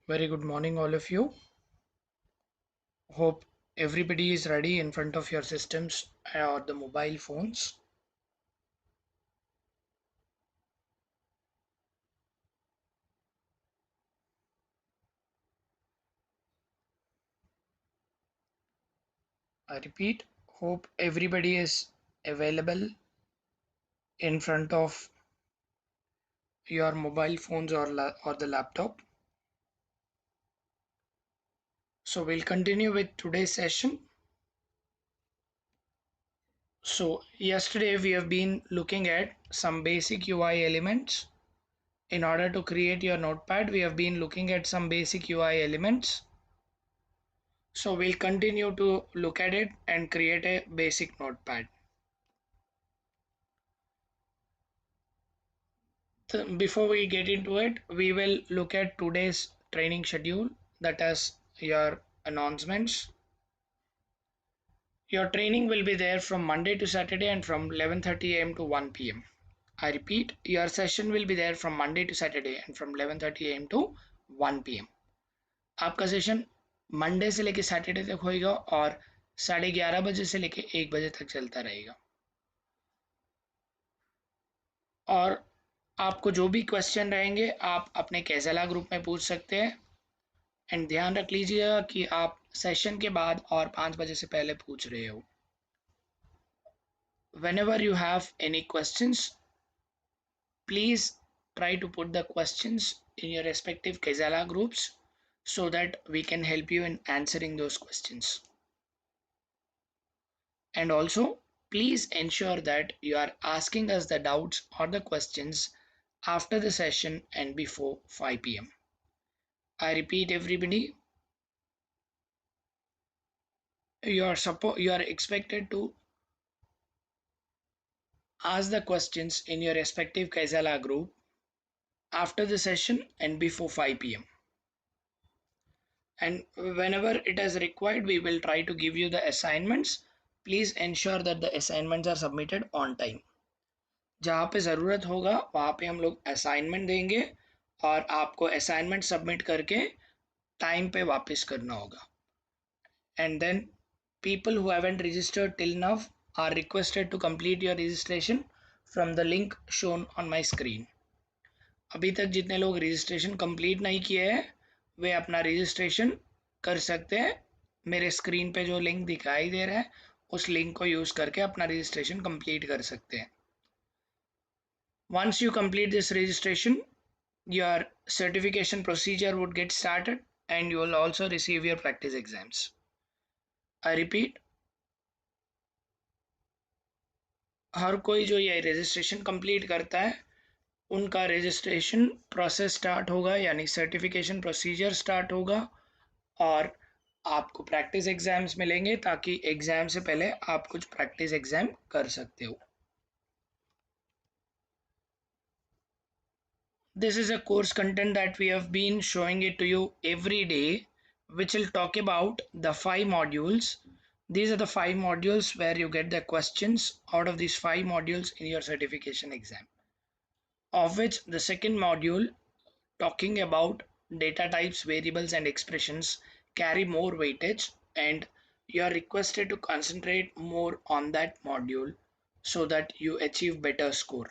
Very good morning, all of you. Hope everybody is ready in front of your systems or the mobile phones. I repeat, hope everybody is available in front of your mobile phones or the laptop. So we'll continue with today's session. So yesterday we have been looking at some basic UI elements. In order to create your notepad, we have been looking at some basic UI elements. So we'll continue to look at it and create a basic notepad. Before we get into it, we will look at today's training schedule, that is your announcements. Your training will be there from Monday to Saturday and from 11:30 a.m. to 1 p.m. I repeat, your session will be there from Monday to Saturday and from 11:30 a.m. to 1 p.m. आपका session Monday से लेके Saturday तक होएगा और 11:30 बजे से लेके 1 बजे तक चलता रहेगा। और आपको जो भी क्वेश्चन रहेंगे आप अपने कैज़ला ग्रुप में पूछ सकते हैं। एंड ध्यान रख लीजिएगा कि आप सेशन के बाद और 5 बजे से पहले पूछ रहे हो। Whenever you have any questions, please try to put the questions in your respective Kazala groups so that we can help you in answering those questions. And also, please ensure that you are asking us the doubts or the questions after the session and before 5 p.m. I repeat, everybody, you are expected to ask the questions in your respective Kaizala group after the session and before 5 p.m. And whenever it is required, we will try to give you the assignments. Please ensure that the assignments are submitted on time. जहाँ पे ज़रूरत होगा वहाँ पे हम लोग assignment देंगे और आपको असाइनमेंट सबमिट करके टाइम पे वापस करना होगा. And then people who haven't registered till now are requested to complete your registration from the link shown on my screen. अभी तक जितने लोग रजिस्ट्रेशन कंप्लीट नहीं किए हैं वे अपना रजिस्ट्रेशन कर सकते हैं. मेरे स्क्रीन पे जो लिंक दिखाई दे रहा है उस लिंक को यूज़ करके अपना रजिस्ट्रेशन कंप्लीट कर सकते हैं. Once you complete this registration, your certification procedure would get started and you will also receive your practice exams. I repeat, हर कोई जो ये रजिस्ट्रेशन कंप्लीट करता है उनका रजिस्ट्रेशन प्रोसेस स्टार्ट होगा यानी सर्टिफिकेशन प्रोसीजर स्टार्ट होगा और आपको प्रैक्टिस एग्जाम्स मिलेंगे ताकि एग्जाम से पहले आप कुछ प्रैक्टिस एग्जाम कर सकते हो. This is a course content that we have been showing it to you every day, which will talk about the 5 modules. These are the 5 modules where you get the questions out of these 5 modules in your certification exam. Of which the second module, talking about data types, variables, and expressions, carry more weightage, and you are requested to concentrate more on that module so that you achieve better score.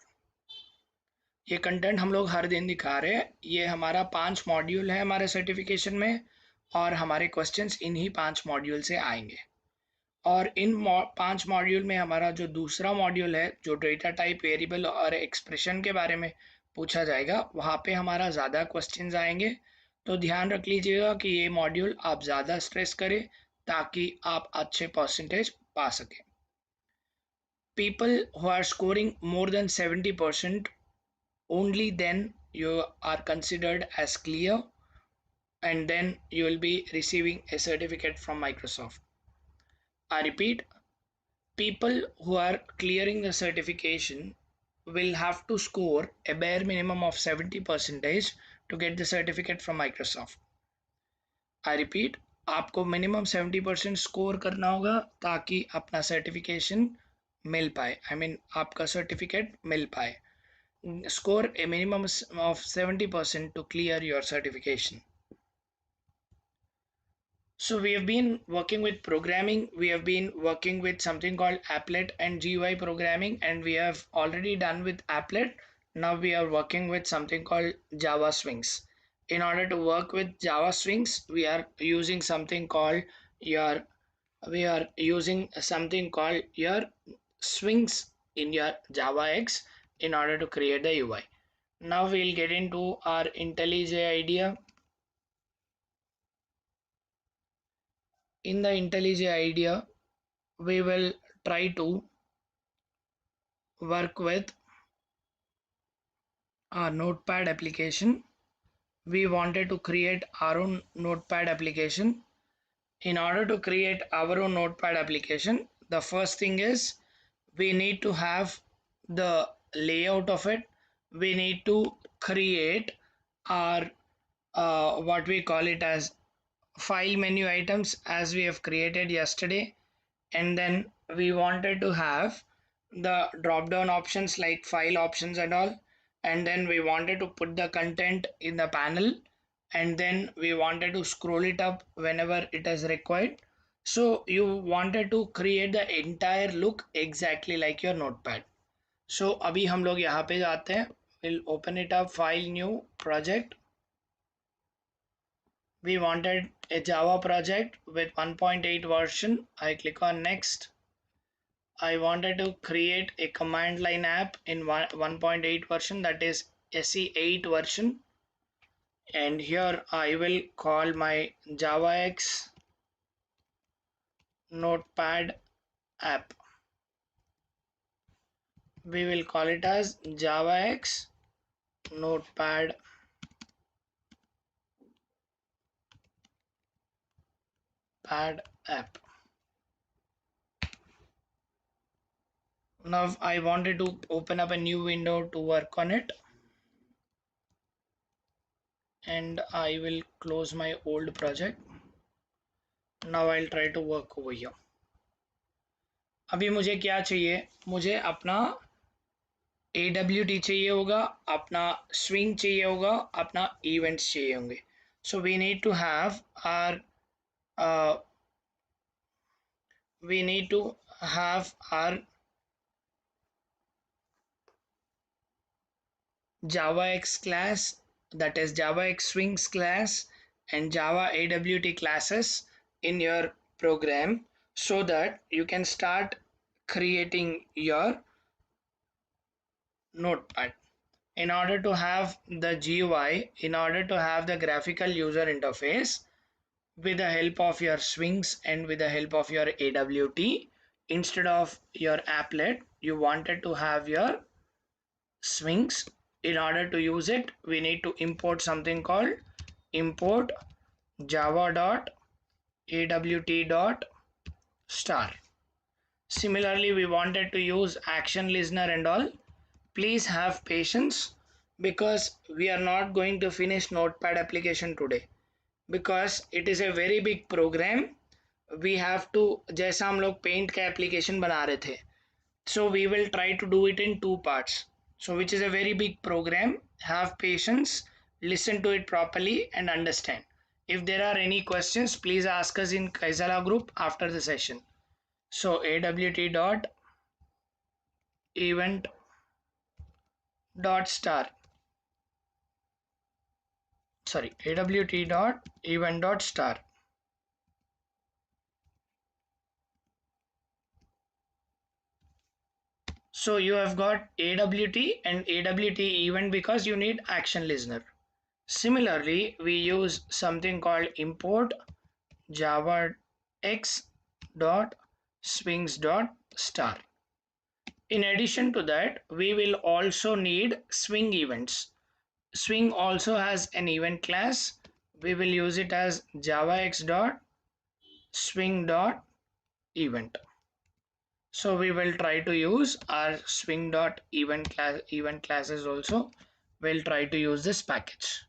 ये content हम लोग हर दिन दिखा रहे हैं. ये हमारा 5 module है हमारे सर्टिफिकेशन में और हमारे क्वेश्चंस इन्हीं 5 मॉड्यूल से आएंगे. और इन 5 मॉड्यूल में हमारा जो दूसरा मॉड्यूल है जो डेटा टाइप, वेरिएबल और एक्सप्रेशन के बारे में पूछा जाएगा वहाँ पे हमारा ज़्यादा क्वेश्चंस आएंगे. तो ध्यान रख लीजिएगा कि ये मॉड्यूल आप ज़्यादा स्ट्रेस करें ताकि आप अच्छे परसेंटेज पा सकें. People who are scoring more than 70%, only then you are considered as clear and then you will be receiving a certificate from Microsoft. I repeat, people who are clearing the certification will have to score a bare minimum of 70% to get the certificate from Microsoft. I repeat, आपको minimum 70% score करना होगा ताकि अपना certification मिल पाए. I mean आपका certificate मिल पाए. Score a minimum of 70% to clear your certification. So we have been working with programming, we have been working with something called applet and GUI programming, and we have already done with applet. Now we are working with something called Java Swings. In order to work with Java Swings, we are using something called your your swings in your Java X in order to create the UI. Now we'll get into our IntelliJ IDEA. In the IntelliJ IDEA, we will try to work with our notepad application. We wanted to create our own notepad application. In order to create our own notepad application, the first thing is we need to have the layout of it. We need to create our what we call it as file menu items as we have created yesterday, and then we wanted to have the drop down options like file options and all, and then we wanted to put the content in the panel, and then we wanted to scroll it up whenever it is required. So you wanted to create the entire look exactly like your notepad. So अभी हम लोग यहाँ पे जाते हैं. We'll open it up, file, new project. We wanted a Java project with 1.8 version. I click on next. I wanted to create a command line app in 1.8 version, that is SE8 version, and here I will call my JavaX notepad app. We will call it as JavaX notepad app. Now I wanted to open up a new window to work on it, and I will close my old project. Now I'll try to work over here. अभी मुझे क्या चाहिए, मुझे अपना AWT चाहिए होगा, अपना swing चाहिए होगा, अपना events चाहिए होंगे. So we need to have our uh, we need to have our JavaX class, that is JavaX swings class and Java AWT classes in your program, so that you can start creating your notepad. In order to have the GUI, in order to have the graphical user interface, with the help of your swings and with the help of your AWT, instead of your applet, you wanted to have your swings. In order to use it, we need to import something called import java.awt.star. Similarly, we wanted to use action listener and all. Please have patience, because we are not going to finish notepad application today, because it is a very big program. We have to, जैसा हम लोग paint का application बना रहे थे, so we will try to do it in two parts, so which is a very big program. Have patience, listen to it properly and understand. If there are any questions, please ask us in Kaizala group after the session. So awt dot event dot star, sorry, awt dot event dot star. So you have got AWT and AWT event because you need action listener. Similarly, we use something called import javax dot swings dot star. In addition to that, we will also need swing events. Swing also has an event class. We will use it as javax dot swing dot event. So we will try to use our swing dot event classes also. We'll try to use this package.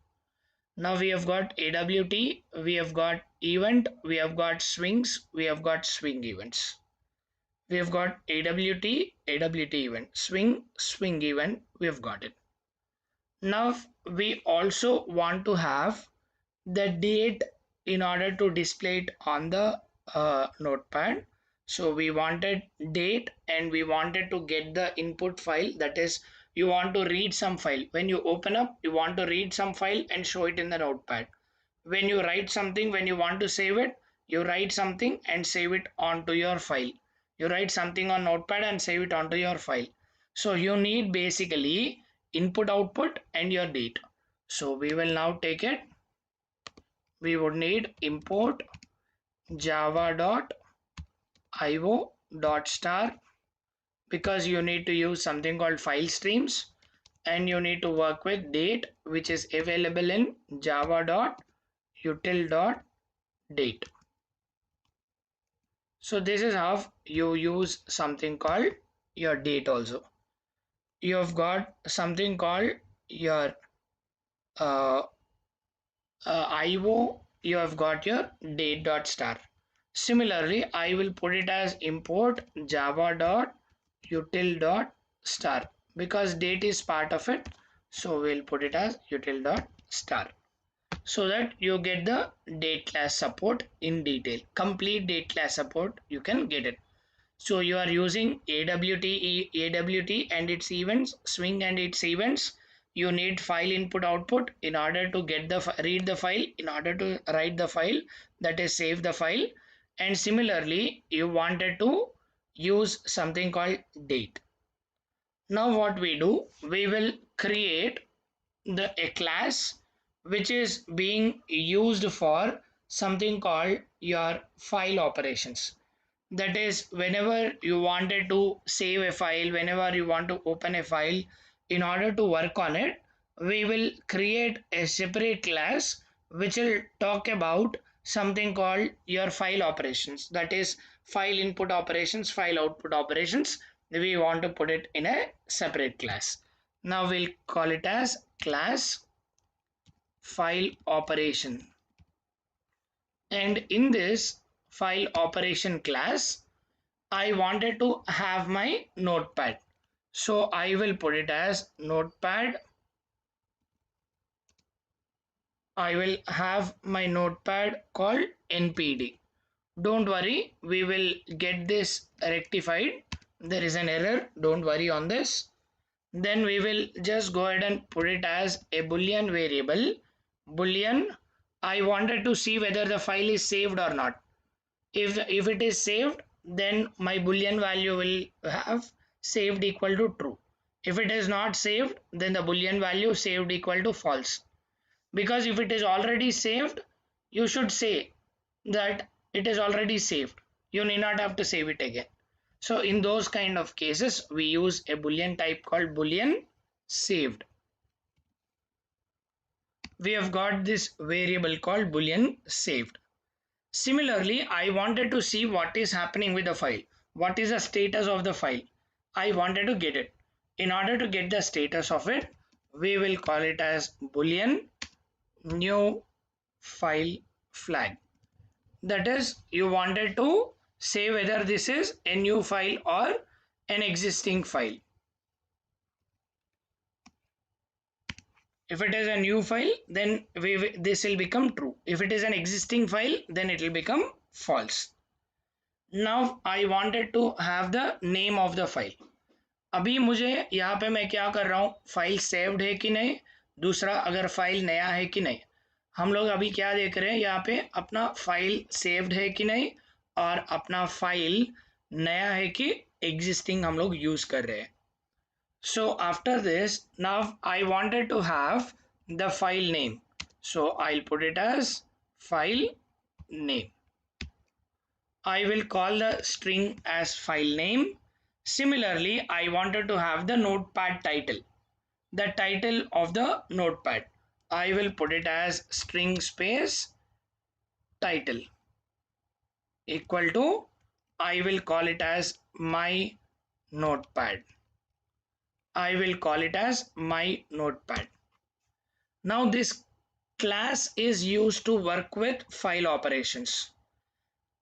Now we have got AWT, we have got event, we have got swings, we have got swing events. We have got AWT event, swing event, we have got it. Now we also want to have the date in order to display it on the notepad. So we wanted date and we wanted to get the input file, that is you want to read some file. When you open up, you want to read some file and show it in the notepad. When you write something, when you want to save it, you write something and save it onto your file. You write something on notepad and save it onto your file. So you need basically input output and your date. So we will now take it. We would need import java.io.star, because you need to use something called file streams, and you need to work with date, which is available in java.util.date. So this is how you use something called your date. Also you have got something called your uh, IO, you have got your date.star. Similarly, I will put it as import java.util.star, because date is part of it. So we'll put it as util.star, so that you get the date class support in detail. Complete date class support, you can get it. So you are using AWT and its events, swing and its events. You need file input output in order to get the read the file, in order to write the file, that is save the file. And similarly, you wanted to use something called date. Now what we do, we will create a class which is being used for something called your file operations. That is, whenever you wanted to save a file, whenever you want to open a file, in order to work on it, we will create a separate class which will talk about something called your file operations, that is file input operations, file output operations. We want to put it in a separate class. Now we'll call it as class file operation, and in this file operation class I wanted to have my notepad. So I will put it as notepad. I will have my notepad called NPD. Don't worry, we will get this rectified. There is an error, don't worry on this. Then we will just go ahead and put it as a boolean variable. Boolean, I wanted to see whether the file is saved or not. If it is saved, then my boolean value will have saved equal to true. If it is not saved, then the boolean value saved equal to false. Because if it is already saved, you should say that it is already saved. You need not have to save it again. So in those kind of cases, we use a boolean type called boolean saved. We have got this variable called boolean saved. Similarly, I wanted to see what is happening with the file. What is the status of the file? I wanted to get it. In order to get the status of it, we will call it as boolean new file flag. That is, you wanted to say whether this is a new file or an existing file. If it is a new file, then this will become true. If it is an existing file, then it will become false. Now I wanted to have the name of the file. अभी मुझे यहाँ पे मैं क्या कर रहा हूँ, file saved है कि नहीं, दूसरा अगर फाइल नया है कि नहीं. हम लोग अभी क्या देख रहे हैं यहाँ पे, अपना फाइल सेव्ड है कि नहीं और अपना फाइल नया है कि एग्जिस्टिंग हम लोग यूज कर रहे हैं. So after this, now I wanted to have the file name. So I'll put it as file name. I will call the string as file name. Similarly, I wanted to have the notepad title. The title of the notepad. I will put it as string space title equal to, I will call it as my notepad. I will call it as my notepad. Now this class is used to work with file operations.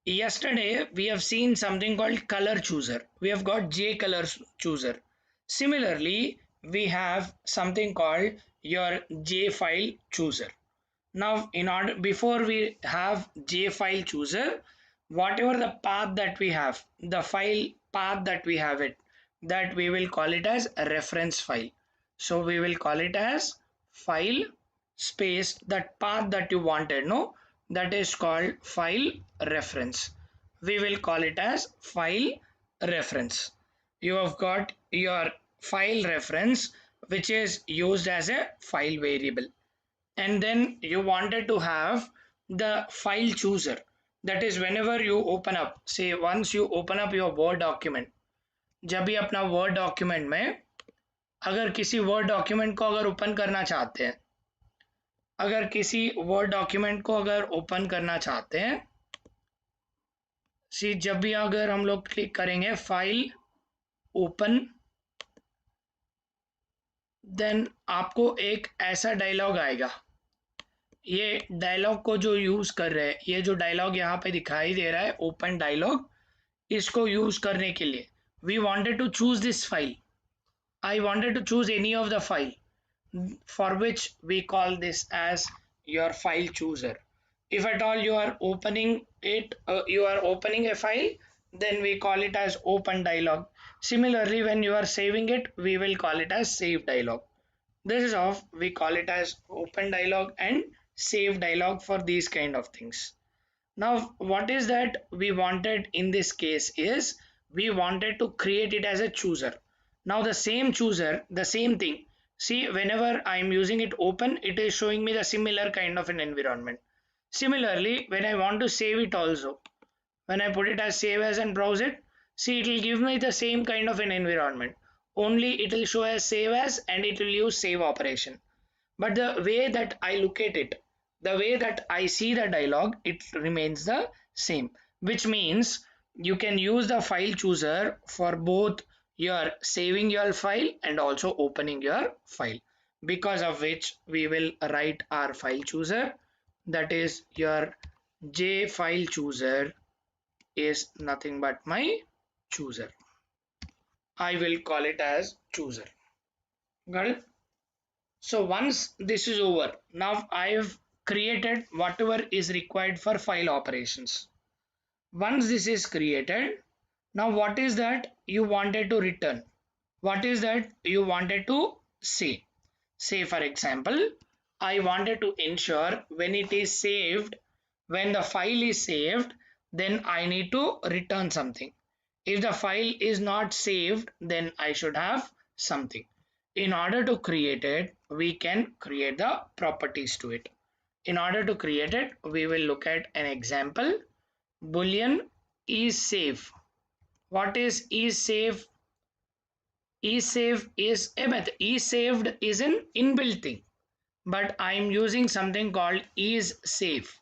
Yesterday we have seen something called color chooser. We have got JColor chooser. Similarly, we have something called your JFile chooser. Now in order, before we have JFileChooser, whatever the path that we have, the file path that we have it, that we will call it as a reference file. So we will call it as file space that path that you wanted, no, that is called file reference. We will call it as file reference. You have got your file reference, which is used as a file variable, and then you wanted to have the file chooser, that is whenever you open up, say once you open up your word document, जब भी अपना word document में अगर किसी word document को अगर open करना चाहते हैं, अगर किसी word document को अगर open करना चाहते हैं, सी जब भी अगर हम लोग क्लिक करेंगे फाइल ओपन, देन आपको एक ऐसा डायलॉग आएगा। ये डायलॉग को जो यूज कर रहे हैं, ये जो डायलॉग यहाँ पे दिखाई दे रहा है ओपन डायलॉग, इसको यूज करने के लिए we wanted to choose this file, I wanted to choose any of the file, for which we call this as your file chooser. If at all you are opening it, you are opening a file, then we call it as open dialog. Similarly, when you are saving it, we will call it as save dialog. This is how we call it as open dialog and save dialog for these kind of things. Now what is that we wanted in this case is we wanted to create it as a chooser. Now the same chooser, the same thing, see whenever I am using it open, it is showing me the similar kind of an environment. Similarly, when I want to save it also, when I put it as save as and browse it, see it will give me the same kind of an environment, only it will show as save as and it will use save operation. But the way that I look at it, the way that I see the dialog, it remains the same, which means you can use the file chooser for both your saving your file and also opening your file, because of which we will write our file chooser, that is your J file chooser is nothing but my chooser. I will call it as chooser. Got it? So once this is over, now I've created whatever is required for file operations. Once this is created, now what is that you wanted to return? What is that you wanted to say? Say for example, I wanted to ensure when it is saved, when the file is saved, then I need to return something. If the file is not saved, then I should have something. In order to create it, we can create the properties to it. In order to create it, we will look at an example. Boolean is save. What is save? Is save is a method. Is saved is an inbuilt thing, but I am using something called is save.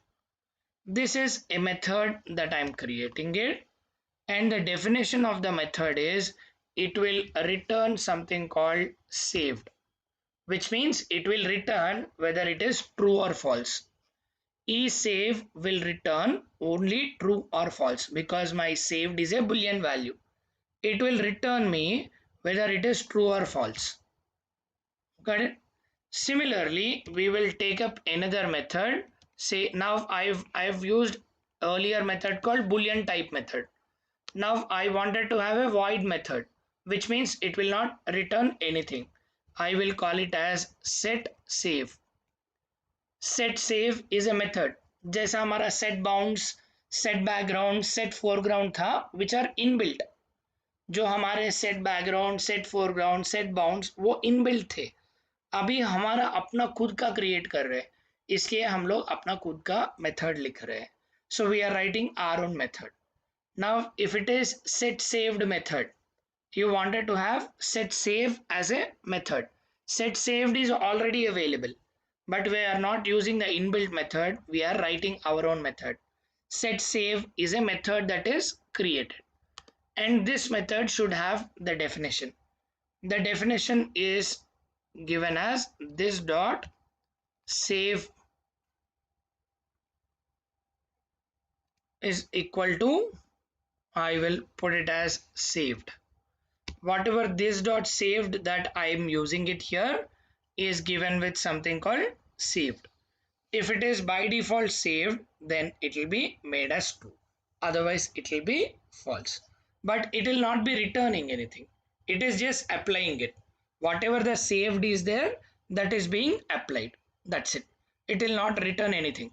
This is a method that I am creating it, and the definition of the method is it will return something called saved, which means it will return whether it is true or false. ESave will return only true or false because my saved is a boolean value. It will return me whether it is true or false. Got it? Similarly, we will take up another method. Say now I've used earlier method called boolean type method. Now I wanted to have a void method, which means it will not return anything. I will call it as set save. Set save is a method. जैसा हमारा set bounds, set background, set foreground था, which are inbuilt. जो हमारे set background, set foreground, set bounds वो inbuilt थे. अभी हमारा अपना खुद का create कर रहे हैं, इसलिए हम लोग अपना खुद का method लिख रहे हैं. So we are writing our own method. Now if it is set saved method, you wanted to have set save as a method. Set saved is already available, but we are not using the inbuilt method, we are writing our own method. Set save is a method that is created, and this method should have the definition. The definition is given as this dot save is equal to, I will put it as saved. Whatever this dot saved that I am using it here is given with something called saved. If it is by default saved, then it will be made as true. Otherwise, it will be false. But it will not be returning anything. It is just applying it. Whatever the saved is there, that is being applied. That's it. It will not return anything.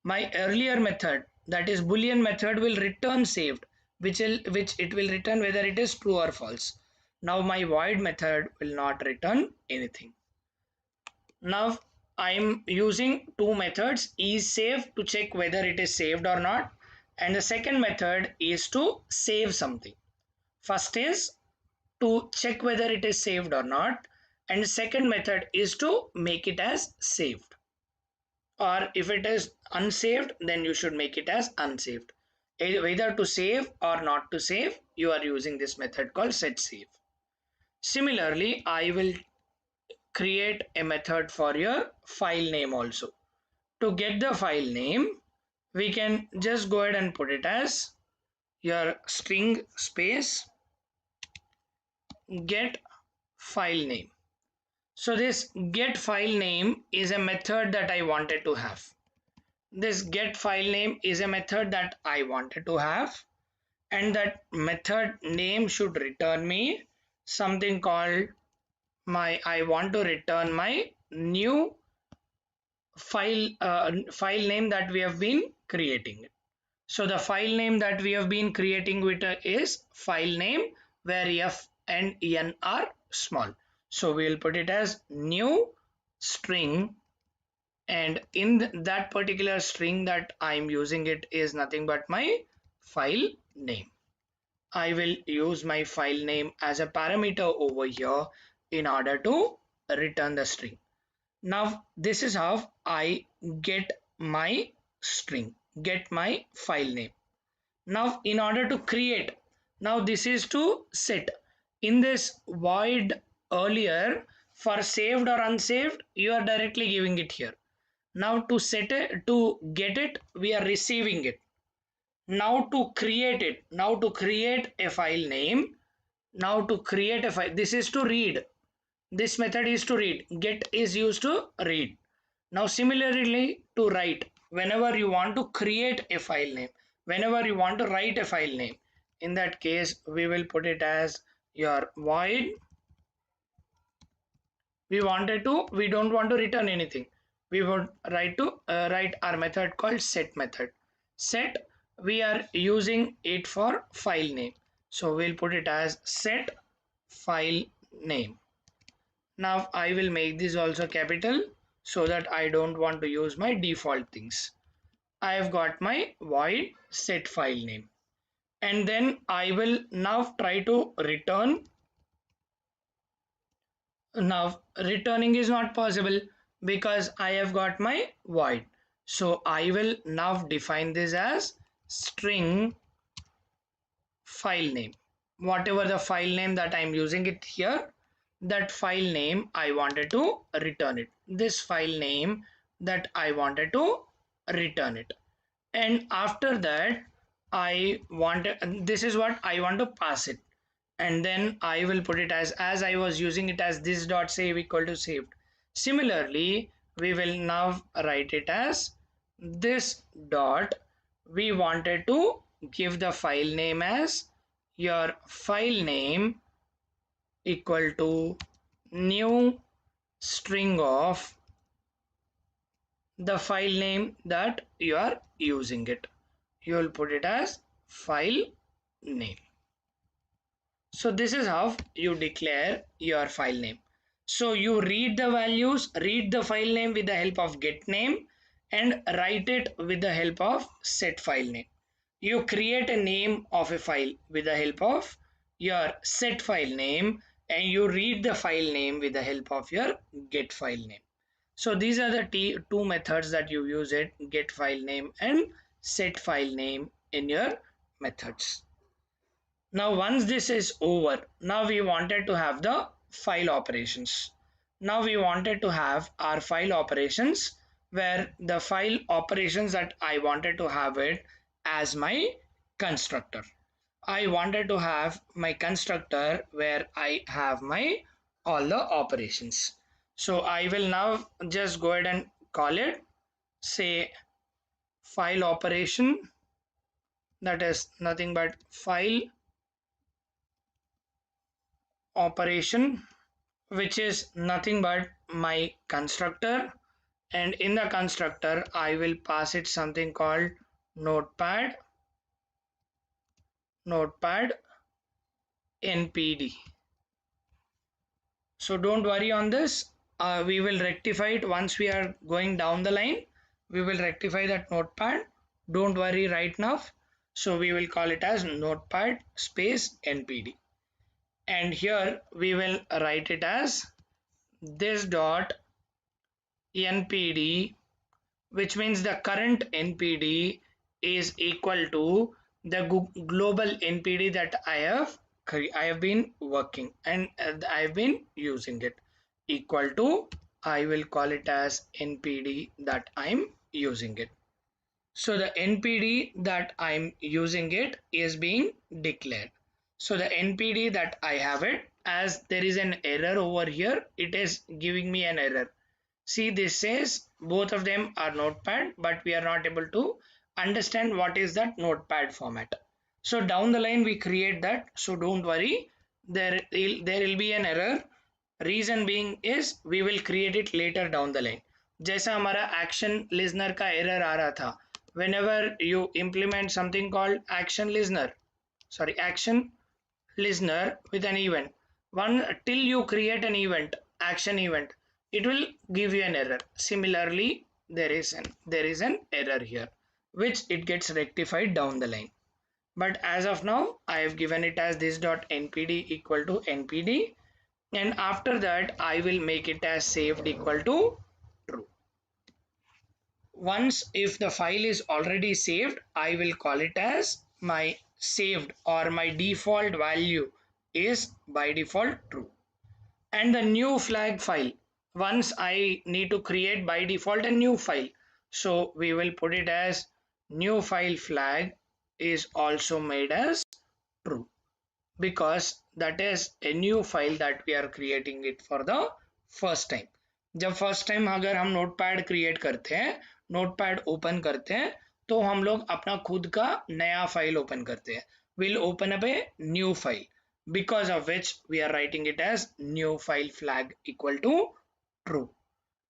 My earlier method, that is Boolean method, will return saved, which it will return whether it is true or false. Now my void method will not return anything. Now I'm using two methods, isSave to check whether it is saved or not, and the second method is to save something. First is to check whether it is saved or not, and the second method is to make it as saved. Or if it is unsaved, then you should make it as unsaved. Either to save or not to save, you are using this method called setSave. Similarly, I will create a method for your file name also. To get the file name, we can just go ahead and put it as your string space get file name. So this get file name is a method that I wanted to have. This get file name is a method that I wanted to have, and that method name should return me something called I want to return my new file name that we have been creating. So the file name that we have been creating with is file name, where f and n are small. So we'll put it as new string, and in that particular string that I'm using, it is nothing but my file name. I will use my file name as a parameter over here in order to return the string. Now this is how I get my string, get my file name. Now in order to create, now this is to set. In this void earlier, for saved or unsaved, you are directly giving it here. Now to set it, to get it, we are receiving it. Now to create it, now to create a file name, now to create a file, this is to read. This method is to read. Get is used to read. Now similarly to write, whenever you want to create a file name, whenever you want to write a file name, in that case we will put it as your void. We don't want to return anything. We would write our method called set method. Set, we are using it for file name. So we'll put it as set file name. Now I will make this also capital so that I don't want to use my default things. I have got my void set file name, and then I will now try to return. Now returning is not possible because I have got my void. So I will now define this as string file name. Whatever the file name that I'm using it here, that file name I wanted to return it. This file name that I wanted to return it. And after that, this is what I want to pass it. And then I will put it as I was using it as this dot save equal to saved. Similarly, we will now write it as this dot. We wanted to give the file name as your file name equal to new string of the file name that you are using it. You will put it as file name. So this is how you declare your file name. So you read the values, read the file name with the help of get name, and write it with the help of set file name. You create a name of a file with the help of your set file name, and you read the file name with the help of your get file name. So these are the two methods that you use it, get file name and set file name in your methods. Now once this is over, now we wanted to have the file operations. Now we wanted to have our file operations, where the file operations that I wanted to have it as my constructor. I wanted to have my constructor where I have my all the operations. So I will now just go ahead and call it say file operation, that is nothing but file operation, which is nothing but my constructor, and in the constructor I will pass it something called notepad npd. So don't worry on this, we will rectify it once we are going down the line. We will rectify that notepad, don't worry right now. So we will call it as notepad space npd, and here we will write it as this dot npd, which means the current npd is equal to the global npd that I have been working and I have been using it, equal to, I will call it as npd that I'm using it. So the npd that I'm using it is being declared. So the npd that I have it, as there is an error over here, it is giving me an error. See, this says both of them are notepad, but we are not able to understand what is that notepad format. So down the line we create that, so don't worry, there will be an error. Reason being is we will create it later down the line. जैसा हमारा action listener का error आ रहा था, whenever you implement something called action listener with an event, one till you create an event, action event, it will give you an error. Similarly, there is an error here, which it gets rectified down the line. But as of now I have given it as this dot npd equal to npd, and after that I will make it as saved equal to true. Once if the file is already saved, I will call it as my saved, or my default value is by default true. And the new flag file, once I need to create by default a new file, so we will put it as new file flag is also made as true, because that is a new file that we are creating it for the first time. जब first time अगर हम notepad create करते हैं, notepad open करते हैं, तो हम लोग अपना खुद का नया फाइल ओपन करते हैं. Will open up a new file, because of which we are writing it as new file flag equal to true.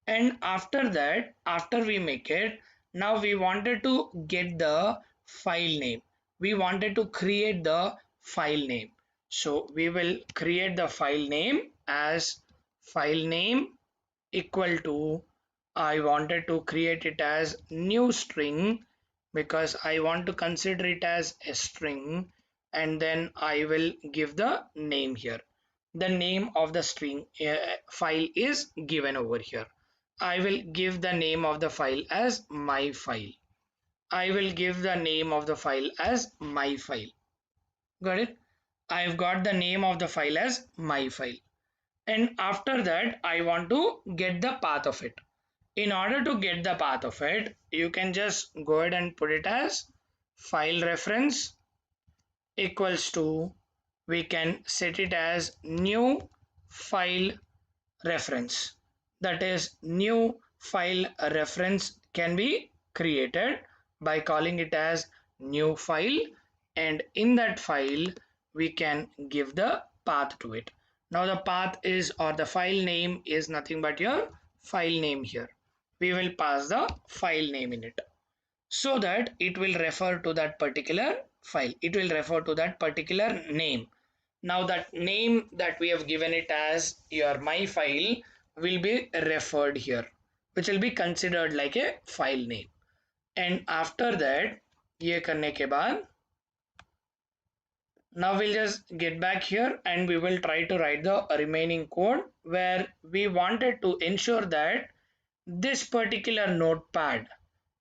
And after that, after we make it, now we wanted to get the file name, we wanted to create the file name. So we will create the file name as file name equal to, I wanted to create it as new string, because I want to consider it as a string, and then I will give the name here. The name of the string file is given over here. I will give the name of the file as my file. I will give the name of the file as my file. Got it? I've got the name of the file as my file. And after that, I want to get the path of it. In order to get the path of it, you can just go ahead and put it as file reference equals to, we can set it as new file reference. That is, new file reference can be created by calling it as new file, and in that file we can give the path to it. Now the path is, or the file name is nothing but your file name here. We will pass the file name in it, so that it will refer to that particular file, it will refer to that particular name. Now that name that we have given it as your my file will be referred here, which will be considered like a file name. And after that, ये करने के बाद, now we'll just get back here and we will try to write the remaining code, where we wanted to ensure that this particular notepad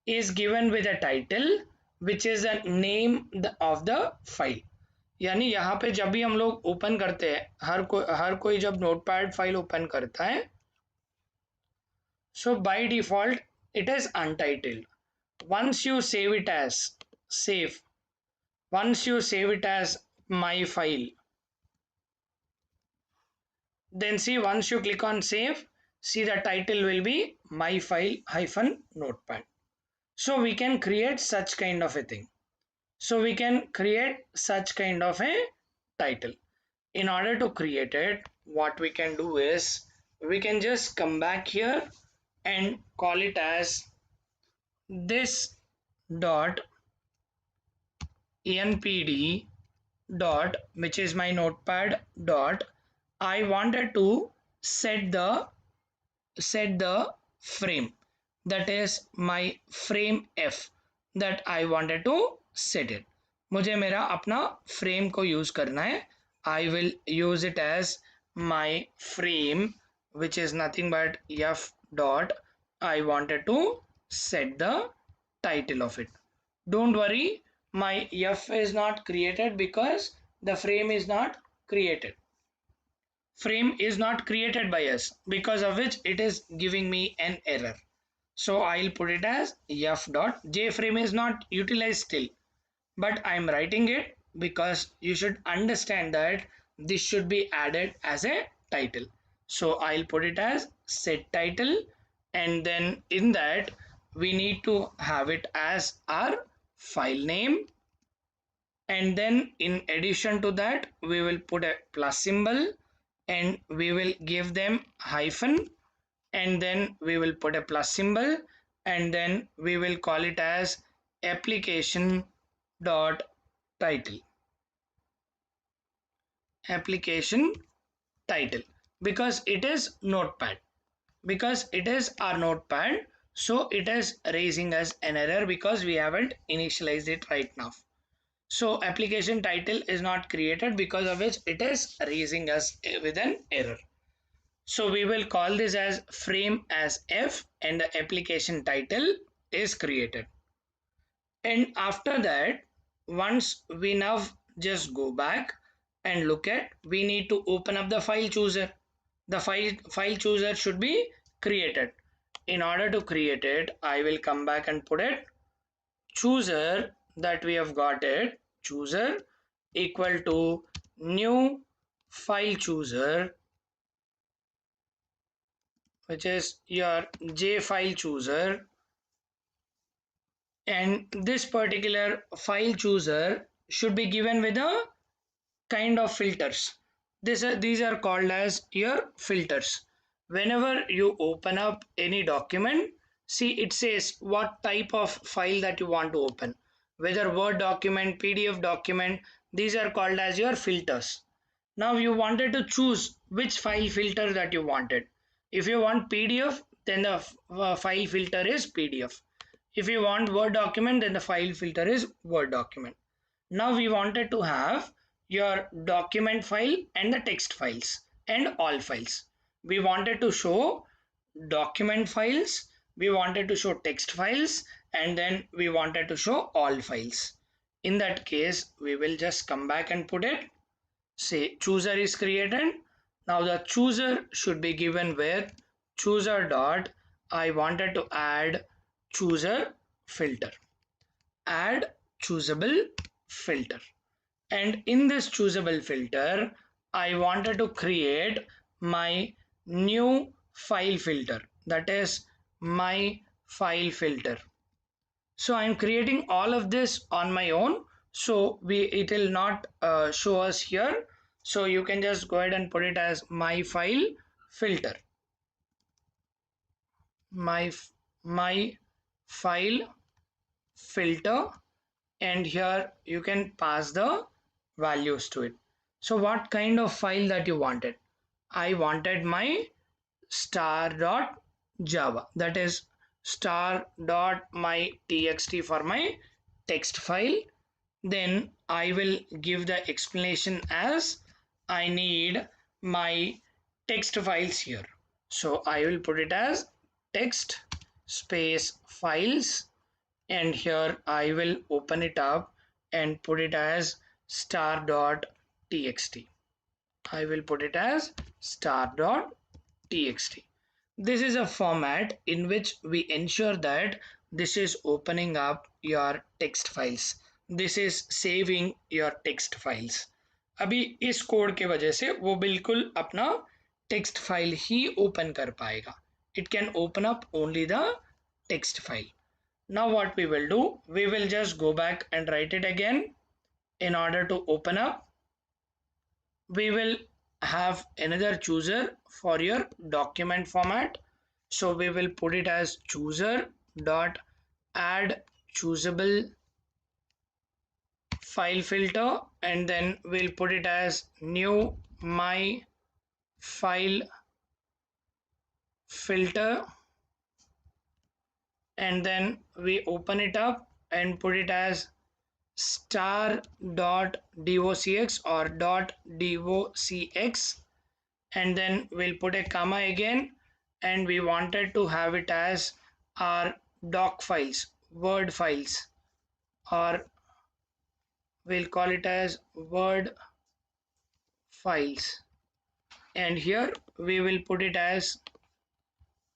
is given with a title which is the name of the file. यानी यहाँ पे जब भी हम लोग open करते हैं, हर कोई जब नोटपैड फाइल ओपन करता है, so by default it is untitled. Once you save it as save, once you save it as my file, then see, once you click on save, see the title will be my file hyphen notepad. So we can create such kind of a thing. So we can create such kind of a title. In order to create it, what we can do is we can just come back here and call it as this dot npd dot, which is my notepad dot. I wanted to set the frame, that is my frame f, that I wanted to set it. मुझे मेरा अपना frame को use करना है. I will use it as my frame, which is nothing but f dot. I wanted to set the title of it. Don't worry, my f is not created because the frame is not created. Frame is not created by us, because of which it is giving me an error. So I'll put it as f dot. JFrame is not utilized still, but I'm writing it because you should understand that this should be added as a title. So I'll put it as set title, and then in that we need to have it as our file name, and then in addition to that we will put a plus symbol, and we will give them hyphen, and then we will put a plus symbol, and then we will call it as application dot title. Application title, because it is notepad, because it is our notepad, so it is raising us an error because we haven't initialized it right now. So application title is not created, because of which it is raising us with an error. So we will call this as frame as f, and the application title is created. And after that, once we now just go back and look at, we need to open up the file chooser. The file chooser should be created. In order to create it, I will come back and put it chooser, that we have got it, chooser equal to new file chooser, which is your J file chooser, and this particular file chooser should be given with a kind of filters. These are called as your filters. Whenever you open up any document, see it says what type of file that you want to open, whether Word document, PDF document. These are called as your filters. Now you wanted to choose which file filter that you wanted. If you want PDF, then the file filter is PDF. If you want Word document, then the file filter is Word document. Now we wanted to have your document file and the text files and all files. We wanted to show document files, we wanted to show text files, and then we wanted to show all files. In that case, we will just come back and put it, say chooser is created. Now the chooser should be given with chooser dot, I wanted to add chooser filter, add choosable filter, and in this choosable filter I wanted to create my new file filter, that is my file filter. So I'm creating all of this on my own, so it will not show us here. So you can just go ahead and put it as my file filter, my file filter, and here you can pass the values to it. So what kind of file that you wanted? I wanted my star.java, that is star.my.txt for my text file. Then I will give the explanation as I need my text files here. So I will put it as text space files, and here I will open it up and put it as star.txt. I will put it as star.txt. This is a format in which we ensure that this is opening up your text files. This is saving your text files. अभी इस code के वजह से वो बिल्कुल अपना text file ही open कर पाएगा. It can open up only the text file. Now what we will do, we will just go back and write it again. In order to open up, we will have another chooser for your document format. So we will put it as chooser dot add choosable file filter, and then we'll put it as new my file filter, and then we open it up and put it as star dot docx or dot docx, and then we'll put a comma again, and we wanted to have it as our doc files, word files, or we'll call it as word files, and here we will put it as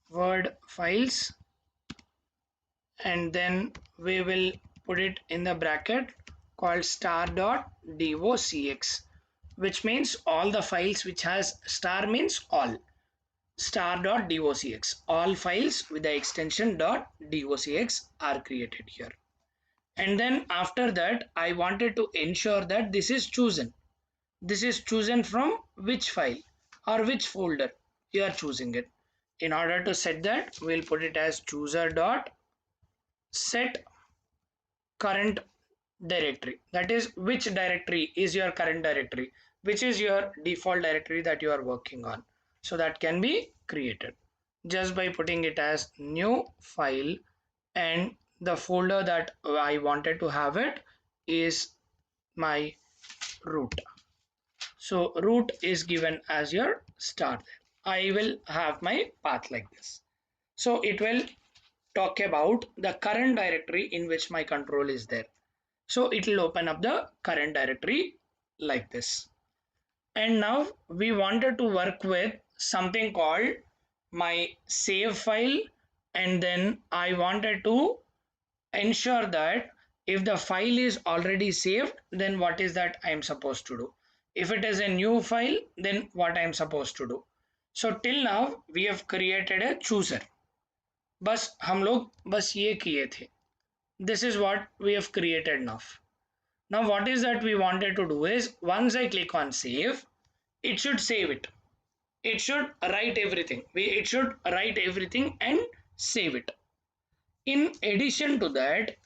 word files, and then we will put it in the bracket called star dot docx, which means all the files which has star means all, star dot docx, all files with the extension dot docx are created here. And then after that I wanted to ensure that this is chosen, this is chosen from which file or which folder you are choosing it. In order to set that, we'll put it as chooser dot set current directory, that is which directory is your current directory, which is your default directory that you are working on. So that can be created just by putting it as new file, and the folder that I wanted to have it is my root. So root is given as your start. I will have my path like this. So it will talk about the current directory in which my control is there. So it will open up the current directory like this. And now we wanted to work with something called my save file, and then I wanted to ensure that if the file is already saved, then what is that I am supposed to do. If it is a new file, then what I am supposed to do. So till now we have created a chooser, बस हम लोग बस ये किए थे. This is what we have created now. Now what is that we wanted to do is, once I click on save, it should save it. It should write everything. It should write everything and save it. In addition to that,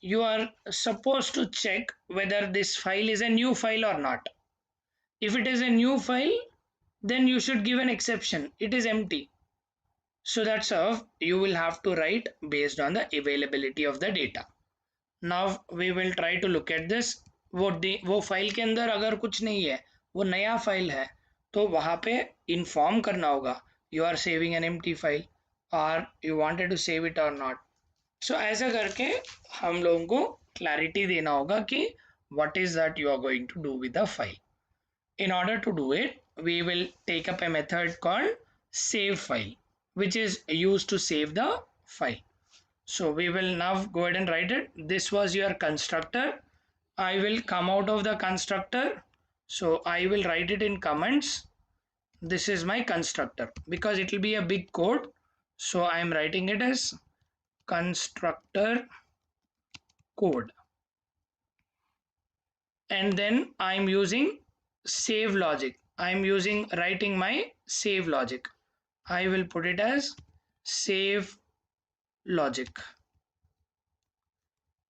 you are supposed to check whether this file is a new file or not. If it is a new file, then you should give an exception. It is empty. So that's how you will have to write based on the availability of the data. Now we will try to look at this. वो file के अंदर अगर कुछ नहीं है, वो नया file है, तो वहाँ पे इन्फॉर्म करना होगा you are saving an empty file और you wanted to save it और नॉट. सो ऐसा करके हम लोगों को क्लैरिटी देना होगा कि what is that you are going to do with the file. In order to do it, we will take up a method called save file, which is used to save the file. So we will now go ahead and write it. This was your constructor. I will come out of the constructor. So I will write it in comments. This is my constructor because it will be a big code. So I am writing it as constructor code. And then I am using save logic. I am using writing my save logic. I will put it as save logic.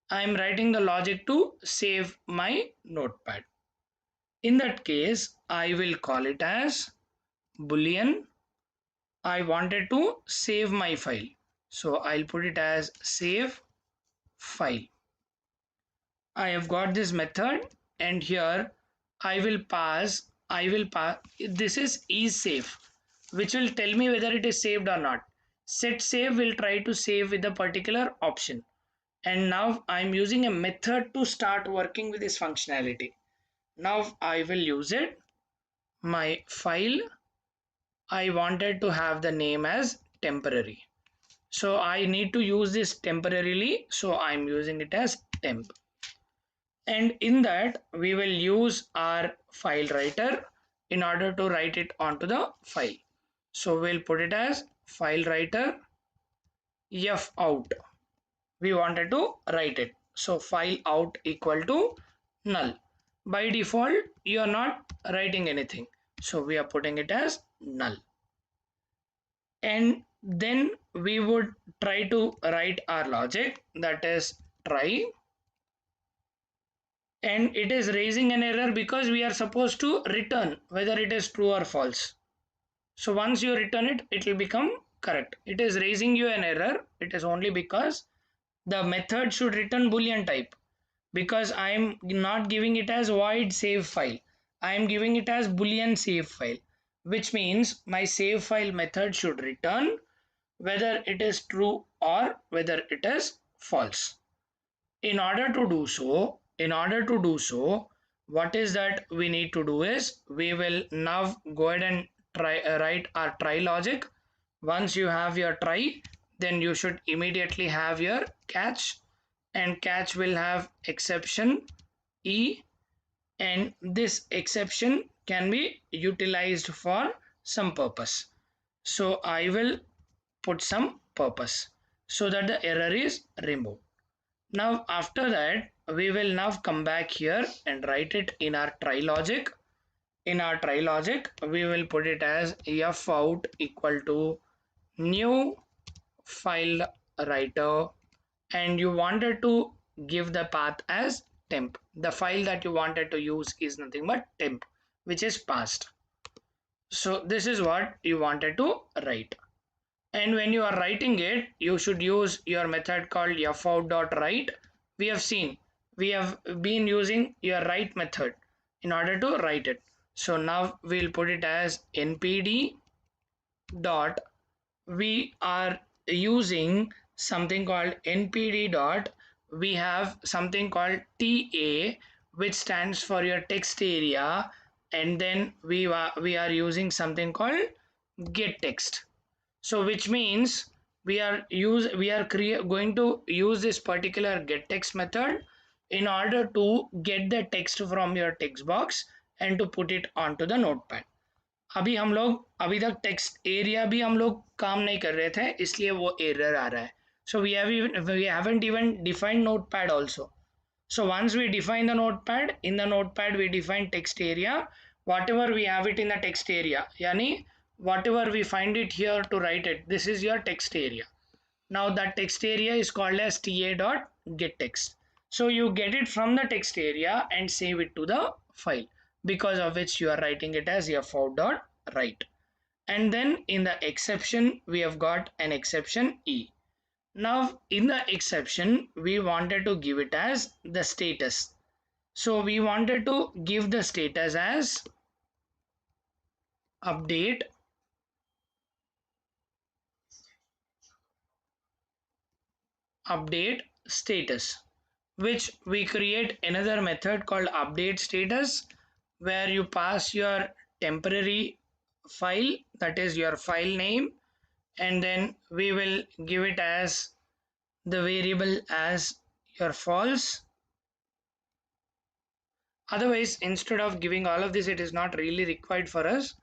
I am writing the logic to save my notepad. In that case, I will call it as boolean. I wanted to save my file, so I'll put it as save file. I have got this method, and here I will pass this is save, which will tell me whether it is saved or not. Set save will try to save with a particular option. And now I'm using a method to start working with this functionality. Now I will use it. My file, I wanted to have the name as temporary. So I need to use this temporarily. So I'm using it as temp. And in that we will use our file writer in order to write it onto the file. So we'll put it as file writer, f out. We wanted to write it. So file out equal to null. By default, you are not writing anything. So we are putting it as null. And then we would try to write our logic, that is try, and it is raising an error because we are supposed to return whether it is true or false. So once you return it, it will become correct. It is raising you an error. It is only because the method should return boolean type, because I am not giving it as void save file. I am giving it as boolean save file, which means my save file method should return whether it is true or whether it is false. In order to do so, what is that we need to do is we will now go ahead and try write our try logic. Once you have your try, then you should immediately have your catch, and catch will have exception e, and this exception can be utilized for some purpose. So I will put some purpose so that the error is removed. Now after that, we will now come back here and write it in our try logic. In our try logic, we will put it as f out equal to new file writer, and you wanted to give the path as temp. The file that you wanted to use is nothing but temp, which is passed. So this is what you wanted to write. And when you are writing it, you should use your method called fout.write. We have seen, we have been using your write method in order to write it. So now we'll put it as npd dot, we are using something called npd dot, we have something called ta, which stands for your text area, and then we are using something called get text. So which means going to use this particular get text method in order to get the text from your text box and to put it onto the notepad. अभी तक text area भी हम लोग काम नहीं कर रहे थे, इसलिए वो एरर आ रहा है. So we haven't even defined notepad also. So once we define the notepad, in the notepad we define text area, whatever we have it in the text area, yani whatever we find it here to write it, this is your text area. Now that text area is called as ta.getText. So you get it from the text area and save it to the file, because of which you are writing it as fout.write. And then in the exception, we have got an exception e. Now in the exception, we wanted to give it as the status. So we wanted to give the status as update status, which we create another method called update status, where you pass your temporary file, that is your file name, and then we will give it as the variable as your false. Otherwise, instead of giving all of this, it is not really required for us.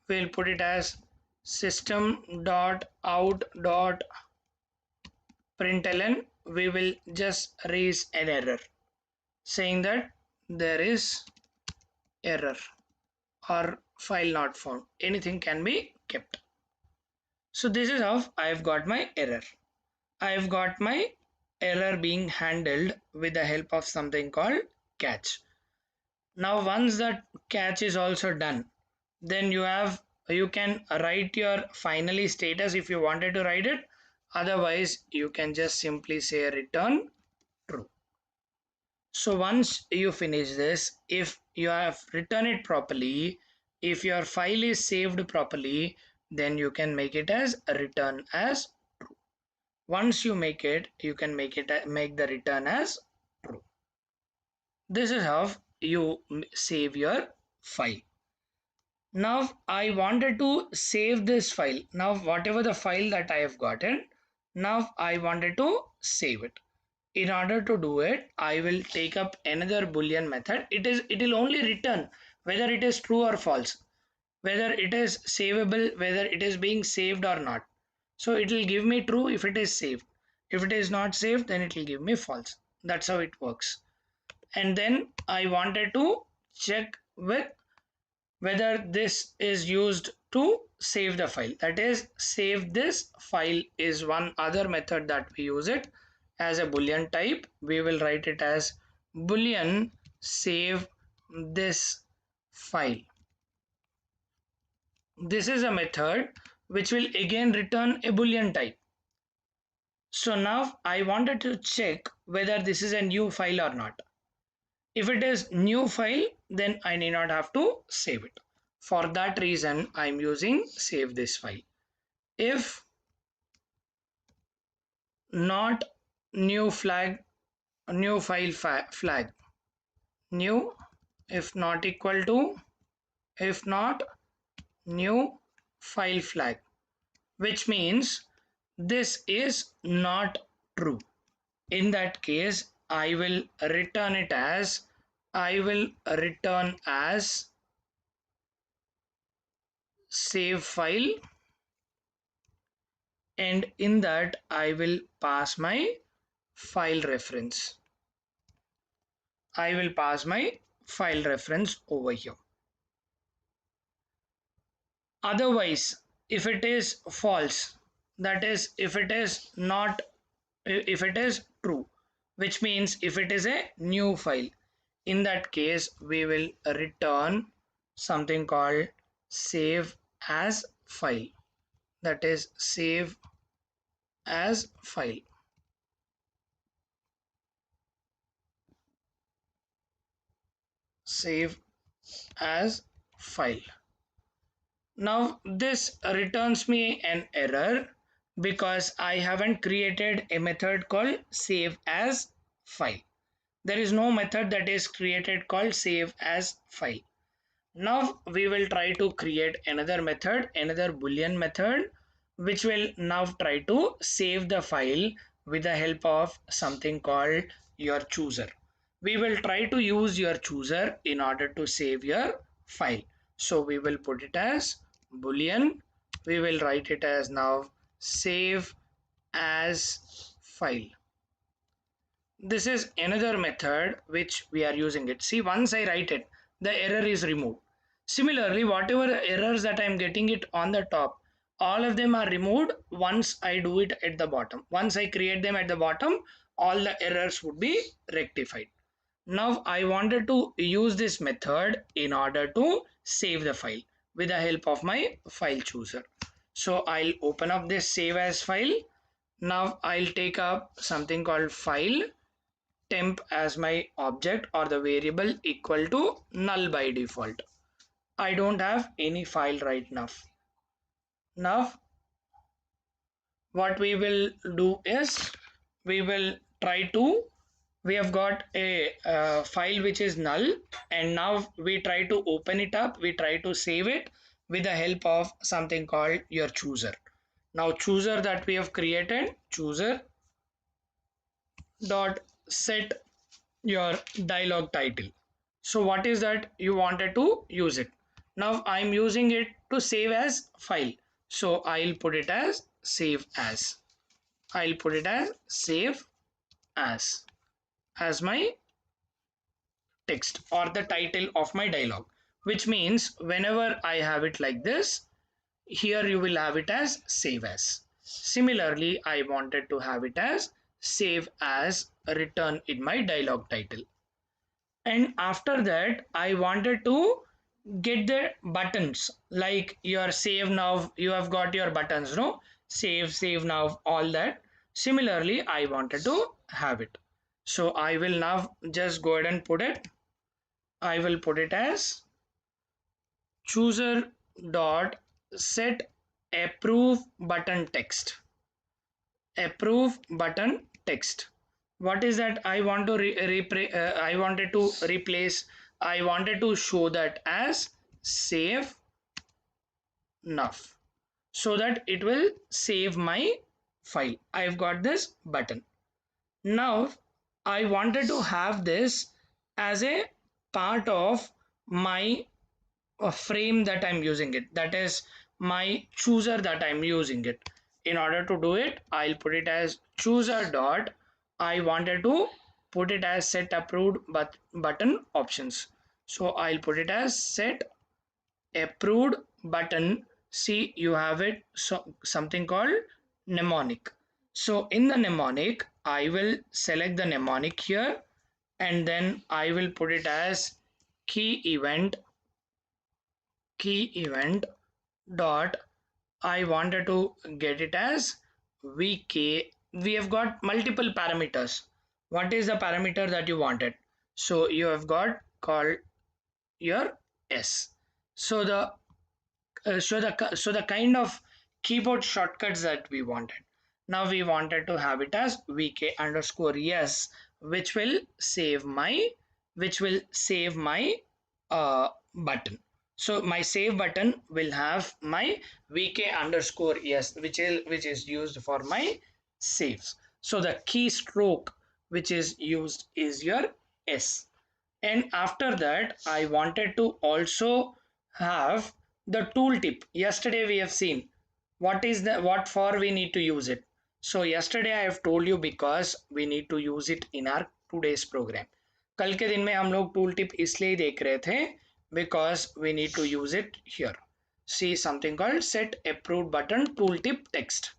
We'll put it as system.out.println. We will just raise an error saying that there is error or file not found. Anything can be kept. So this is how I've got my error. I've got my error being handled with the help of something called catch. Now once that catch is also done, then you can write your finally status if you wanted to write it. Otherwise, you can just simply say return true. So once you finish this, if you have written it properly, if your file is saved properly, then you can make it as return as true. Once you make it, you can make the return as true. This is how you save your file. Now I wanted to save this file. Now whatever the file that I have gotten, now I wanted to save it. In order to do it, I will take up another boolean method. It will only return whether it is true or false, whether it is savable, whether it is being saved or not. So it will give me true if it is saved. If it is not saved, then it will give me false. That's how it works. And then I wanted to check with whether this is used to save the file. That is, save this file is one other method that we use it as a boolean type. We will write it as boolean save this file. This is a method which will again return a boolean type. So now I wanted to check whether this is a new file or not. If it is new file, then I need not have to save it. For that reason, I'm using save this file. If not new flag, new file flag, new, if not equal to, if not new file flag, which means this is not true. In that case, I will return it as, I will return as save file, and in that I will pass my file reference. I will pass my file reference over here. Otherwise, if it is false, that is, if it is not, if it is true, which means if it is a new file, in that case we will return something called save as file. That is, save as file. Save as file. Now this returns me an error because I haven't created a method called save as file. There is no method that is created called save as file. Now we will try to create another method, another boolean method, which will now try to save the file with the help of something called your chooser. We will try to use your chooser in order to save your file. So we will put it as boolean. We will write it as now save as file. This is another method which we are using it. See, once I write it, the error is removed. Similarly, whatever errors that I am getting it on the top, all of them are removed once I do it at the bottom. Once I create them at the bottom, all the errors would be rectified. Now I wanted to use this method in order to save the file with the help of my file chooser. So I'll open up this save as file. Now I'll take up something called file temp as my object or the variable equal to null by default. I don't have any file right now. Now what we will do is we will try to, we have got a file which is null, and now we try to open it up, we try to save it with the help of something called your chooser. Now chooser that we have created, chooser dot set your dialog title. So what is that you wanted to use it? Now I'm using it to save as file. So I'll put it as save as. I'll put it as save as my text or the title of my dialog, which means whenever I have it like this, here you will have it as save as. Similarly, I wanted to have it as save as return in my dialog title. And after that I wanted to get the buttons like your save now, you have got your buttons, no, save now, all that. Similarly I wanted to have it, so I will now just go ahead and put it, I will put it as chooser dot set approve button text. Approve button text. What is that I want to I wanted to replace, I wanted to show that as save now, so that it will save my file. I've got this button. Now I wanted to have this as a part of my frame that I'm using it, that is my chooser that I'm using it. in order to do it, I'll put it as chooser dot. I wanted to put it as set approved but button options. So I'll put it as set approved button. See, you have it, so something called mnemonic. So in the mnemonic, I will select the mnemonic here, and then I will put it as key event dot. I wanted to get it as vk. We have got multiple parameters. What is the parameter that you wanted? So you have got called your s. So the kind of keyboard shortcuts that we wanted. Now we wanted to have it as vk underscore yes, which will save my button. So my save button will have my vk underscore yes, which is used for my saves. So the keystroke which is used is your s. And after that, I wanted to also have the tooltip. Yesterday we have seen what for we need to use it. So yesterday I have told you because we need to use it in our today's program. कल के दिन में हम लोग tool tip इसलिए देख रहे थे because we need to use it here. See something called set approved button tooltip text.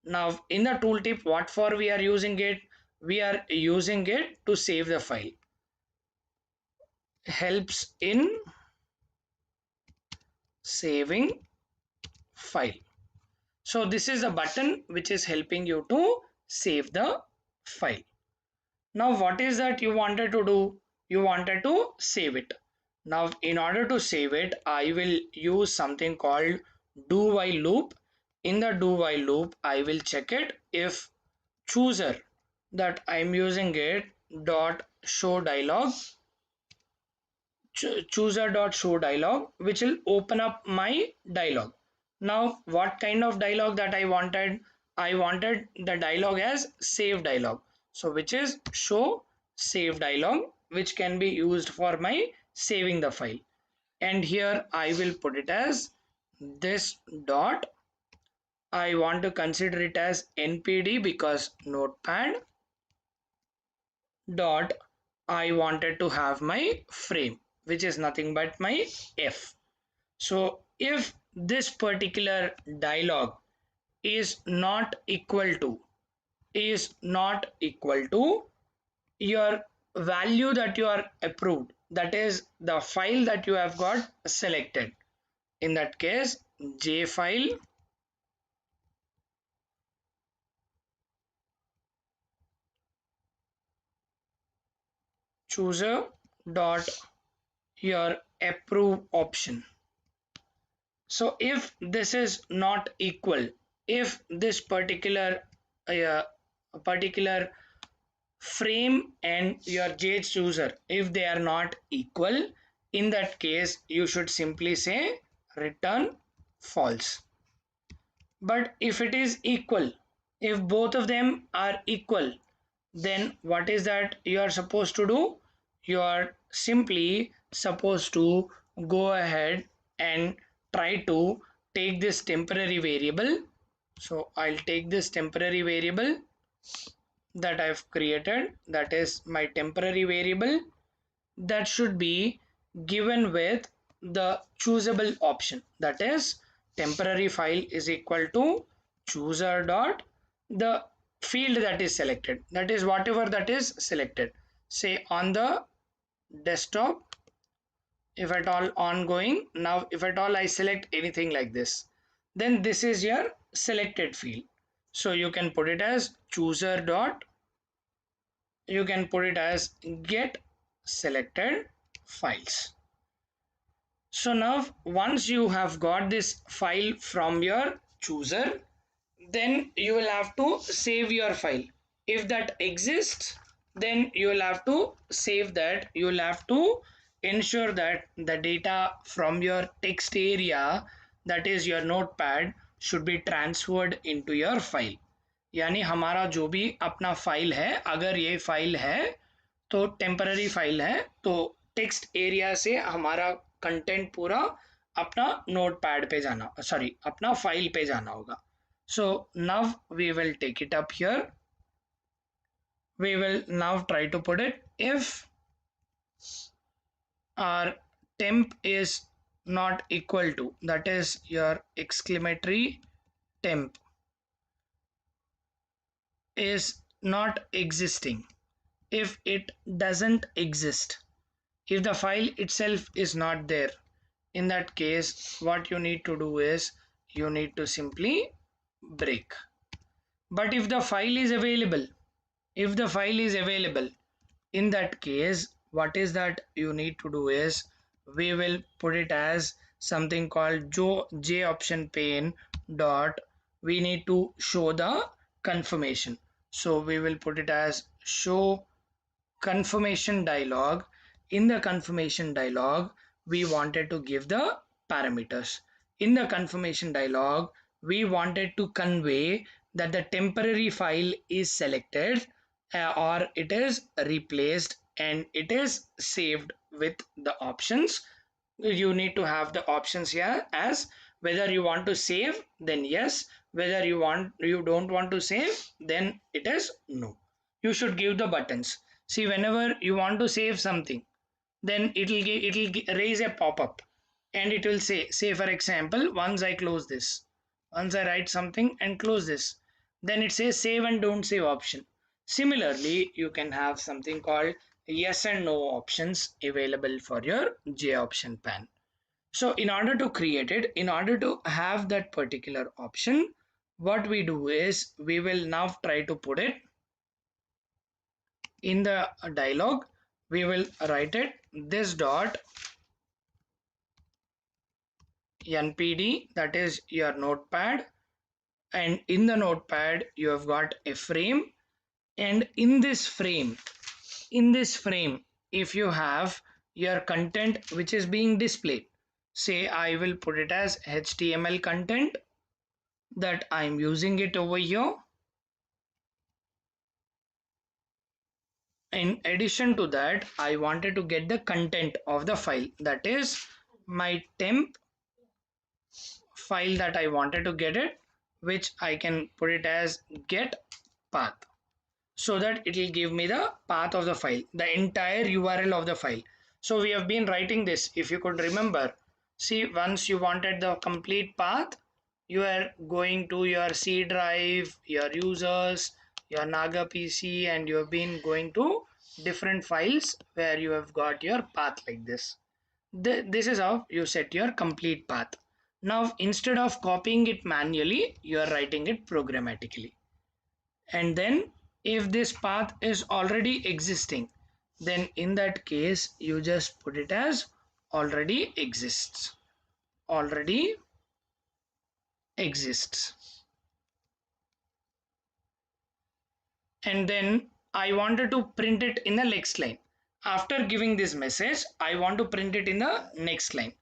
Now in the tooltip, what for we are using it? We are using it to save the file. Helps in saving file. So this is a button which is helping you to save the file. Now what is that you wanted to do? You wanted to save it. Now in order to save it, I will use something called do while loop. In the do while loop, I will check it if chooser that I'm using it dot show dialog chooser.show dialog, which will open up my dialog. Now what kind of dialog that I wanted the dialog as save dialog, so which is show save dialog, which can be used for my saving the file. And here I will put it as this dot. I want to consider it as npd because notepad dot. I wanted to have my frame, which is nothing but my f. So if this particular dialog is not equal to your value that you are approved, that is the file that you have got selected, in that case j file chooser dot your approve option. So if this is not equal, if this uh, particular frame and your j chooser, if they are not equal, in that case you should simply say return false. But if it is equal, if both of them are equal, then what is that you are supposed to do? You are simply supposed to go ahead and try to take this temporary variable. So I'll take this temporary variable that I've created, that is my temporary variable, that should be given with the choosable option, that is temporary file is equal to chooser dot the field that is selected, that is whatever that is selected, say on the desktop, if at all ongoing. Now if at all I select anything like this, then this is your selected field. So you can put it as chooser dot, you can put it as get selected files. So now once you have got this file from your chooser, then you will have to save your file. If that exists, then you will have to save that. You will have to ensure that the data from your text area, that is your notepad, should be transferred into your file. यानी हमारा जो भी अपना file है, अगर ये file है तो टेम्पररी फाइल है, तो टेक्स्ट एरिया से हमारा कंटेंट पूरा अपना नोटपैड पे जाना, सॉरी अपना फाइल पे जाना होगा. So now we will take it up here. We will now try to put it. If our temp is not equal to, that is your exclamatory temp is not existing, if it doesn't exist, if the file itself is not there, in that case what you need to do is you need to simply break. But if the file is available, if the file is available, in that case what is that you need to do is we will put it as something called j option pane dot, we need to show the confirmation. So we will put it as show confirmation dialog. In the confirmation dialog we wanted to give the parameters. In the confirmation dialog we wanted to convey that the temporary file is selected, or it is replaced and it is saved with the options. You need to have the options here as whether you want to save, then yes, whether you don't want to save, then it is no. You should give the buttons. See, whenever you want to save something, then it'll raise a pop-up and it will say for example, once I close this, once I write something and close this, then it says save and don't save option. Similarly, you can have something called yes and no options available for your J option pan. So in order to create it, in order to have that particular option, what we do is we will now try to put it in the dialog. We will write it this dot npd, that is your notepad, and in the notepad you have got a frame, and in this frame, if you have your content which is being displayed, say I will put it as html content, that I'm using it over here. In addition to that, I wanted to get the content of the file, that is my temp file that I wanted to get it, which I can put it as get path, so that it will give me the path of the file, the entire URL of the file. So we have been writing this, if you could remember. See, once you wanted the complete path, you are going to your C drive, your users, your Naga PC, and you have been going to different files where you have got your path like this. This is how you set your complete path. Now instead of copying it manually, you are writing it programmatically. And then if this path is already existing, then in that case you just put it as already exists, already exists. And then I wanted to print it in the next line. After giving this message, I want to print it in the next line.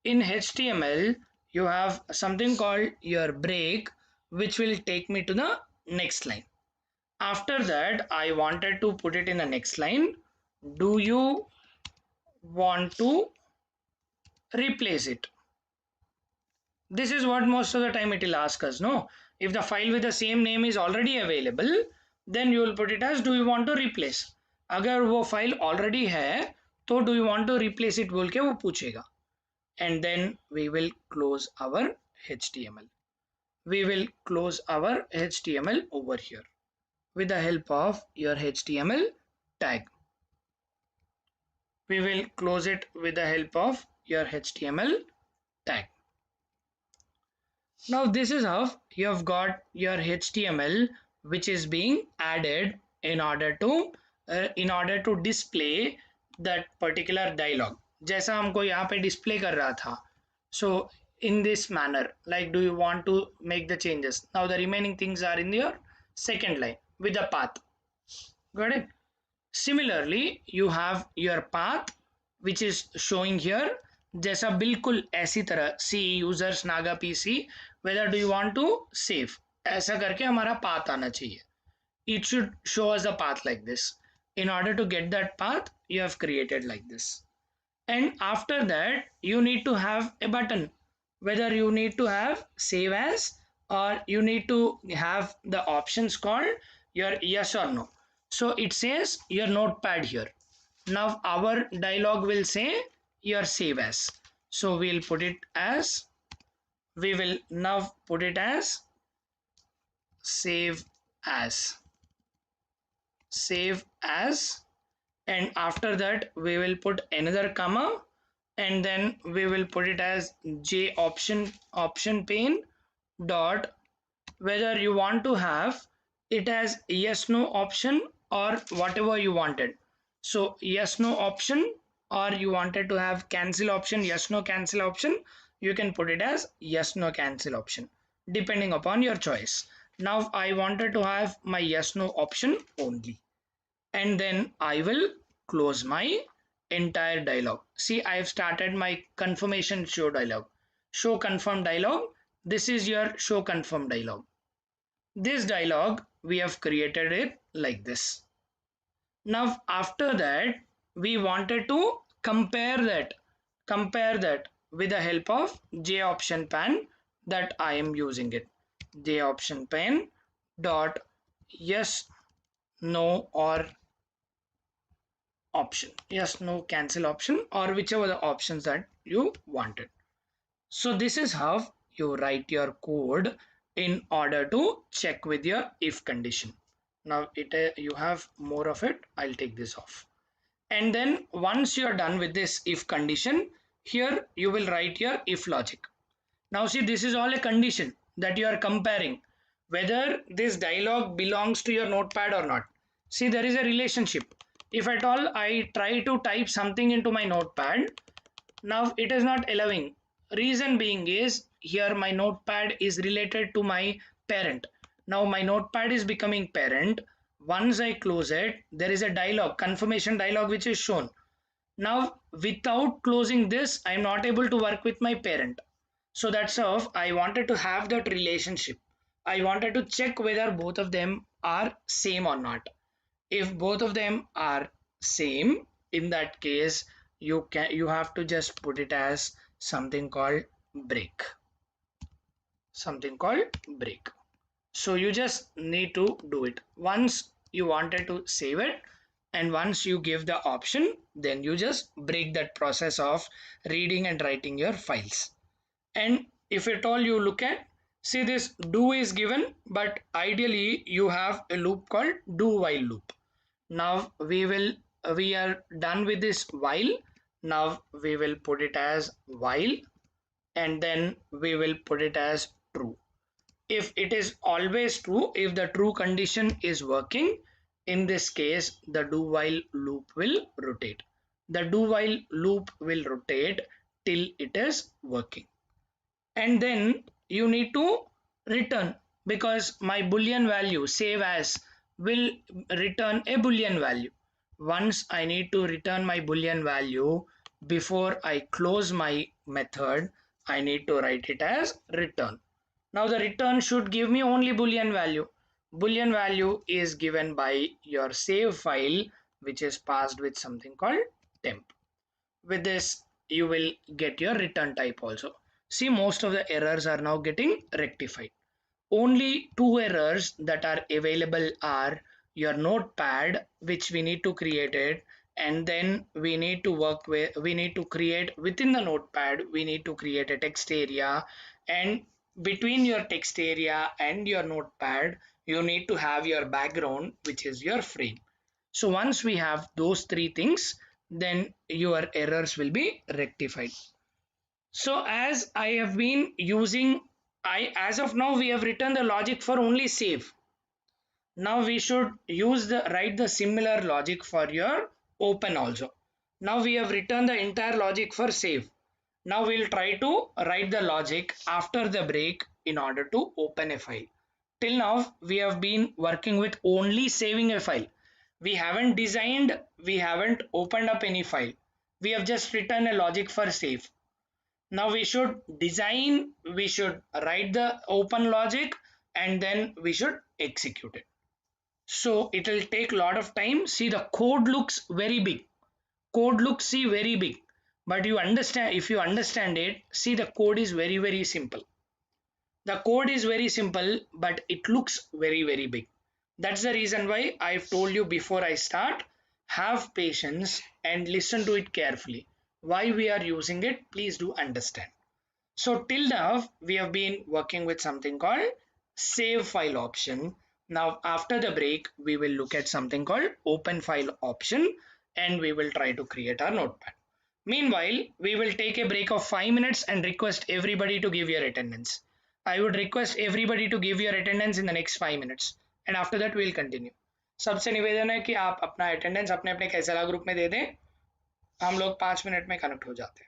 In HTML you have something called your break, which will take me to the next line. After that I wanted to put it in the next line. Do you want to replace it? This is what most of the time it will ask us. No, if the file with the same name is already available, then you will put it as do you want to replace. अगर वो file already है तो do you want to replace it बोल के वो पूछेगा. And then we will close our HTML. We will close our HTML over here with the help of your HTML tag. We will close it with the help of your HTML tag. Now this is how you have got your HTML which is being added in order to display that particular dialog. जैसा हमको यहाँ पे display कर रहा था. So in this manner, like do you want to make the changes? Now the remaining things are in your second line with the path. Got it? Similarly, you have your path which is showing here. जैसा बिल्कुल ऐसी तरह सी users नागा PC whether do you want to save, ऐसा करके हमारा path आना चाहिए. It should show us a path like this. In order to get that path, you have created like this. And after that you need to have a button, whether you need to have save as or you need to have the options called your yes or no. So it says your notepad here. Now our dialog will say your save as. So we'll put it as, we will now put it as save as, save as, and after that we will put another comma, and then we will put it as j option pane dot, whether you want to have it as yes no option or whatever you wanted. So yes no option, or you wanted to have cancel option, yes no cancel option, you can put it as yes no cancel option depending upon your choice. Now I wanted to have my yes no option only, and then I will close my entire dialog. See, I have started my confirmation show dialog, show confirm dialog. This is your show confirm dialog. This dialog we have created it like this. Now after that we wanted to compare that with the help of j option pan, that I am using it. J option pan dot yes no or option, yes no cancel option, or whichever the options that you wanted. So this is how you write your code in order to check with your if condition. Now you have more of it, I'll take this off. And then once you're done with this if condition, here you will write your if logic. Now see, this is all a condition that you are comparing whether this dialog belongs to your notepad or not. See, there is a relationship. If at all I try to type something into my notepad, now it is not allowing. Reason being is here my notepad is related to my parent. Now my notepad is becoming parent. Once I close it, there is a dialog, confirmation dialog, which is shown. Now without closing this, I am not able to work with my parent. So that's how I wanted to have that relationship. I wanted to check whether both of them are same or not. If both of them are same, in that case you have to just put it as something called break, something called break. So you just need to do it once you wanted to save it, and once you give the option, then you just break that process of reading and writing your files. And if at all you look at, see, this do is given, but ideally you have a loop called do while loop. Now we are done with this while. Now we will put it as while, and then we will put it as true. If it is always true, if the true condition is working, in this case the do while loop will rotate. The do while loop will rotate till it is working, and then you need to return, because my boolean value save as will return a boolean value. Once I need to return my boolean value, before I close my method, I need to write it as return. Now the return should give me only boolean value. Boolean value is given by your save file, which is passed with something called temp. With this you will get your return type also. See, most of the errors are now getting rectified. Only two errors that are available are your notepad, which we need to create it, and then we need to work with, we need to create within the notepad, we need to create a text area, and between your text area and your notepad you need to have your background, which is your frame. So once we have those three things, then your errors will be rectified. So as I have been using, as of now we have written the logic for only save. Now we should use the write the similar logic for your open also. Now we have written the entire logic for save. Now we'll try to write the logic after the break in order to open a file. Till now we have been working with only saving a file. We haven't designed, we haven't opened up any file. We have just written a logic for save. Now we should design, we should write the open logic, and then we should execute it. So it will take a lot of time. See, the code looks very big. Code looks, see, very big. But you understand, if you understand it, see, the code is very, very simple. The code is very simple, but it looks very, very big. That's the reason why I've told you before I start, have patience and listen to it carefully. Why we are using it, please do understand. So till now, we have been working with something called save file option. Now after the break, we will look at something called open file option and we will try to create our notepad. Meanwhile, we will take a break of 5 minutes and request everybody to give your attendance. I would request everybody to give your attendance in the next 5 minutes and after that we will continue. सबसे निवेदन है कि आप अपना attendance अपने अपने कैसला group में दे दें, हम लोग 5 मिनट में कनेक्ट हो जाते हैं.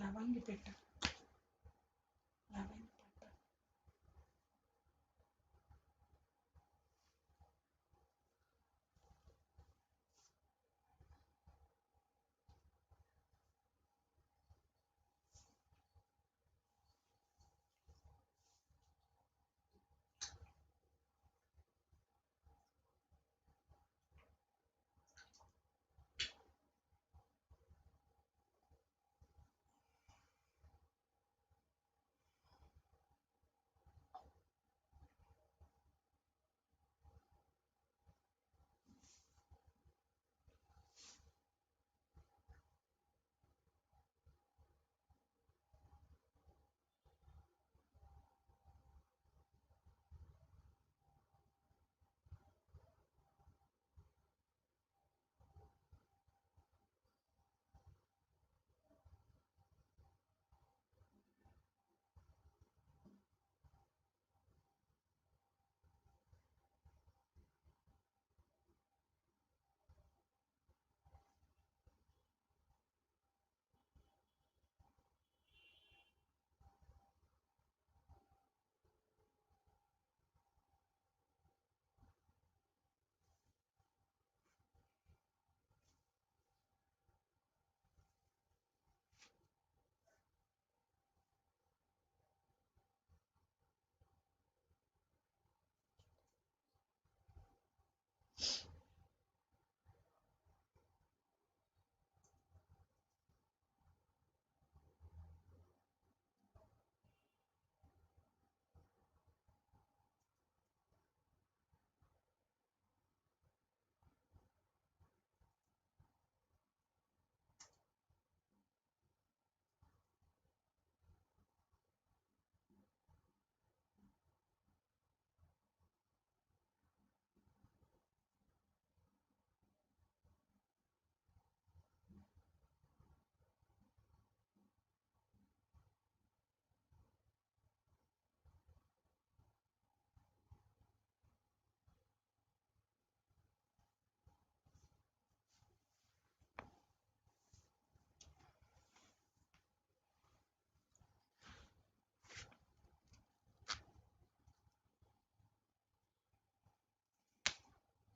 లవంగి పెట్ట లవంగి పెట్ట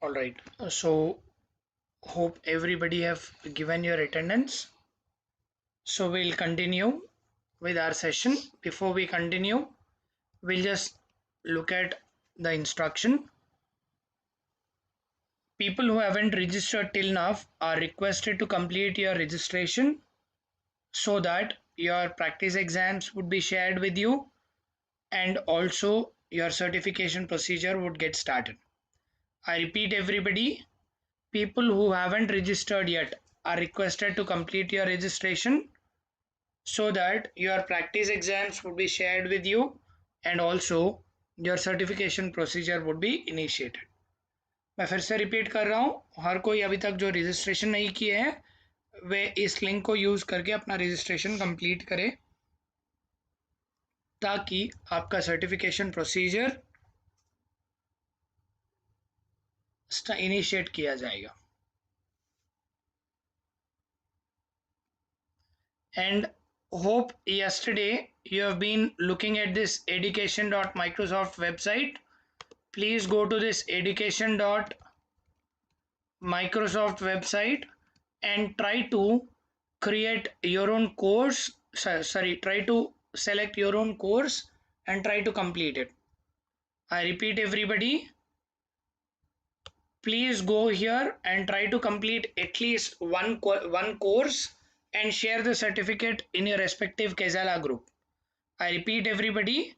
All right. So hope everybody have given your attendance. So we'll continue with our session. Before we continue, we'll just look at the instruction. People who haven't registered till now are requested to complete your registration so that your practice exams would be shared with you and also your certification procedure would get started. I repeat everybody, people who haven't registered yet are requested to complete your registration so that your practice exams would be shared with you and also your certification procedure would be initiated. मैं फिर से repeat कर रहा हूँ, हर कोई अभी तक जो रजिस्ट्रेशन नहीं किए हैं वे इस लिंक को यूज़ करके अपना रजिस्ट्रेशन कंप्लीट करें ताकि आपका सर्टिफिकेशन प्रोसीजर इनिशिएट किया जाएगा. And hope yesterday you have been looking at this education.microsoft website. Please go to this education.microsoft website and try to create your own course. Sorry, try to select your own course and try to complete it. I repeat, everybody, please go here and try to complete at least one course and share the certificate in your respective Kesala group. I repeat, everybody,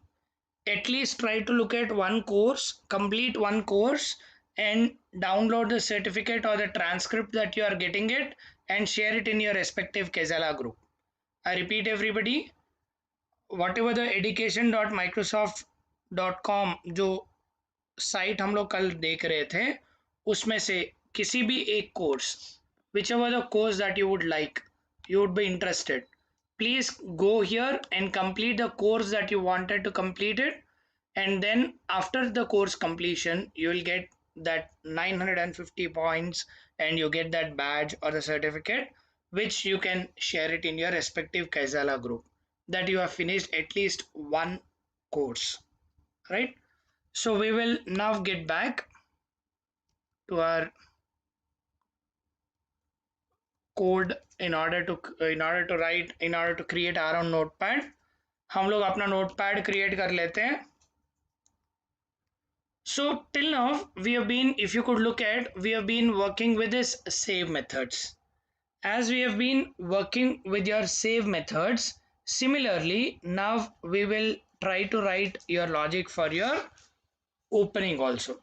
at least try to look at one course, complete one course, and download the certificate or the transcript that you are getting it and share it in your respective Kesala group. I repeat, everybody, whatever the education.microsoft.com जो site हम लोग कल देख रहे थे उसमें से किसी भी एक course, whichever the course that you would like, you would be interested, please go here and complete the course that you wanted to complete it, and then after the course completion you will get that 950 points and you get that badge or the certificate which you can share it in your respective Kaizala group that you have finished at least one course, right? So we will now get back to our code in order to create our own notepad. हम लोग अपना notepad create कर लेते हैं. So till now we have been, if you could look at, we have been working with this save methods. As we have been working with your save methods, similarly now we will try to write your logic for your opening also.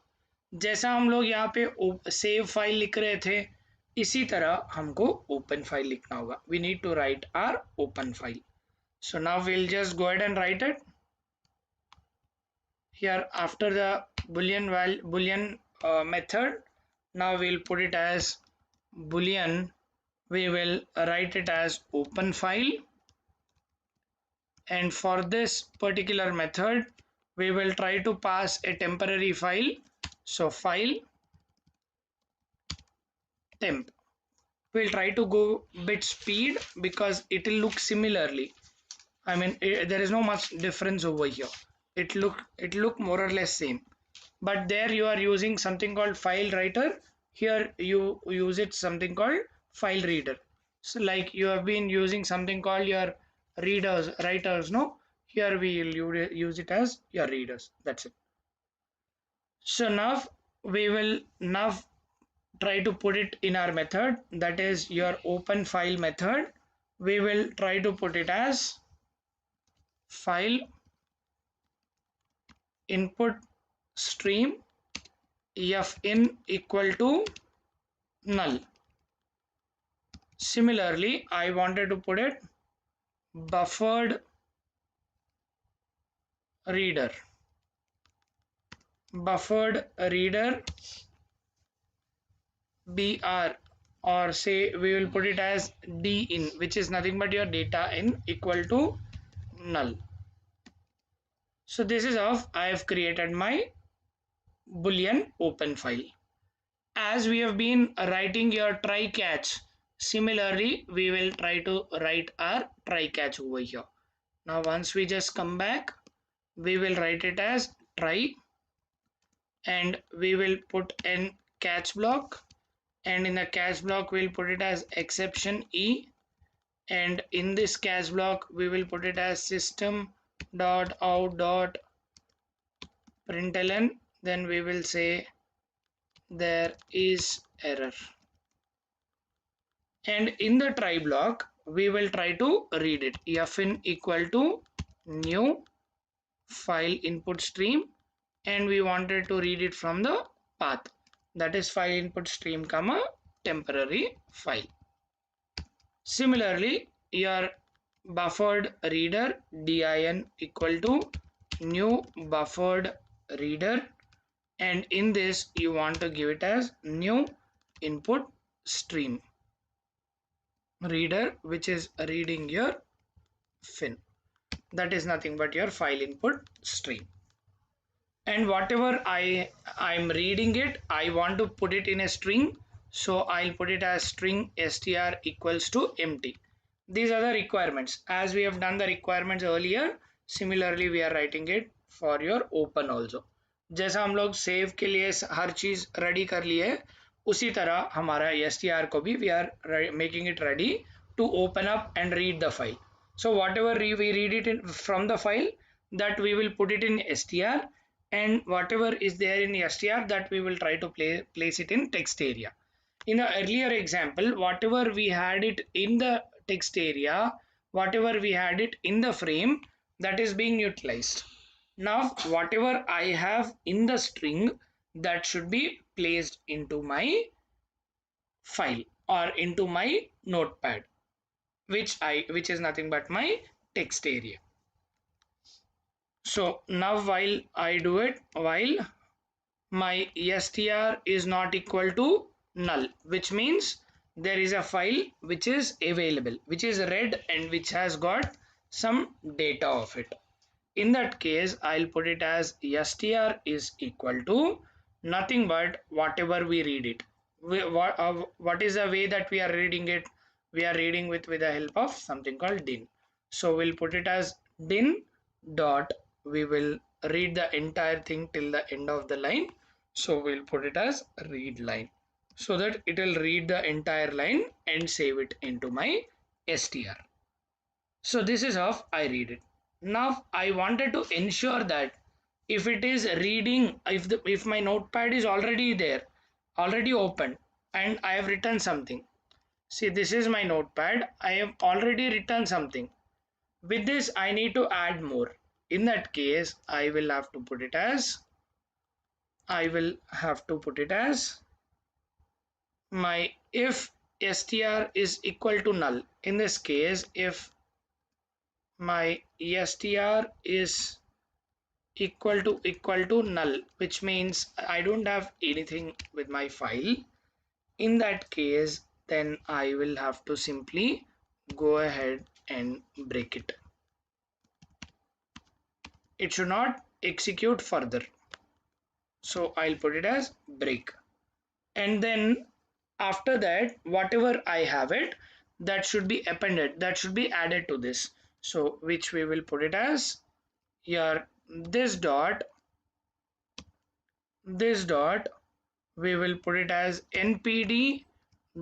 जैसा हम लोग यहाँ पे save file लिख रहे थे इसी तरह हमको ओपन फाइल लिखना होगा. We need to write our open file. So now we'll just go ahead and write it. Here after the boolean method, now we'll put it as boolean. We will write it as open file, and for this particular method we will try to pass a temporary file. So file temp. We'll try to go bit speed because it will look similarly. I mean there is no much difference over here. It look more or less same, but there you are using something called file writer. Here you use it something called file reader. So like you have been using something called your writers, no? Here we will use it as your readers. That's it. So now we will now try to put it in our method, that is your open file method. We will try to put it as file input stream fin equal to null. Similarly, I wanted to put it buffered reader br, or say we will put it as d in, which is nothing but your data in equal to null. So this is how I have created my boolean open file. As we have been writing your try catch, similarly we will try to write our try catch over here. Now once we just come back, we will write it as try, and we will put an catch block, and in the catch block we'll put it as exception e, and in this catch block we will put it as system.out.println. Then we will say there is error, and in the try block we will try to read it. fin equal to new file input stream, and we wanted to read it from the path, that is file input stream comma temporary file. Similarly, your buffered reader din equal to new buffered reader, and in this you want to give it as new input stream reader, which is reading your fin, that is nothing but your file input stream. and whatever I'm reading it, I want to put it in a string, so I'll put it as string str equals to empty. These are the requirements. As we have done the requirements earlier, similarly we are writing it for your open also. जैसा हम लोग save के लिए हर चीज ready कर लिए, उसी तरह हमारा str को भी we are making it ready to open up and read the file. So whatever we read it in, from the file, that we will put it in str, and whatever is there in str, that we will try to place it in text area. In the earlier example, whatever we had it in the text area, whatever we had it in the frame, that is being utilized. Now whatever I have in the string, that should be placed into my file or into my notepad, which is nothing but my text area. So now while I do it, while my str is not equal to null, which means there is a file which is available, which is read and which has got some data of it. In that case, I'll put it as str is equal to nothing but whatever we read it. What is the way that we are reading it? We are reading with the help of something called din. So we'll put it as din dot, we will read the entire thing till the end of the line. So we'll put it as read line, so that it will read the entire line and save it into my str. So this is how I read it. Now I wanted to ensure that if it is reading, if my notepad is already there, already open, and I have written something. See, this is my notepad. I have already written something. With this, I need to add more. In that case, I will have to put it as my if str is equal to null. In this case, if my str is equal to null, which means I don't have anything with my file, in that case then I will have to simply go ahead and break it. It should not execute further, so I'll put it as break. And then after that, whatever I have it, that should be appended, that should be added to this, so which we will put it as here, this dot we will put it as npd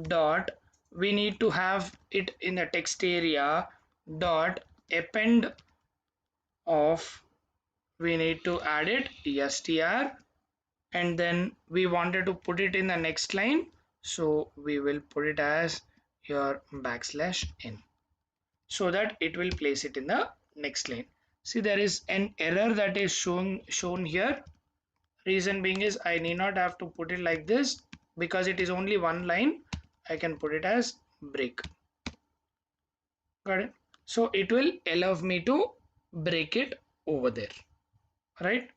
dot, we need to have it in the text area, dot append of, we need to add it str, and then we wanted to put it in the next line, so we will put it as your \n, so that it will place it in the next line. See, there is an error that is shown here. Reason being is I need not have to put it like this, because it is only one line. I can put it as break. Got it? So it will allow me to break it over there, right?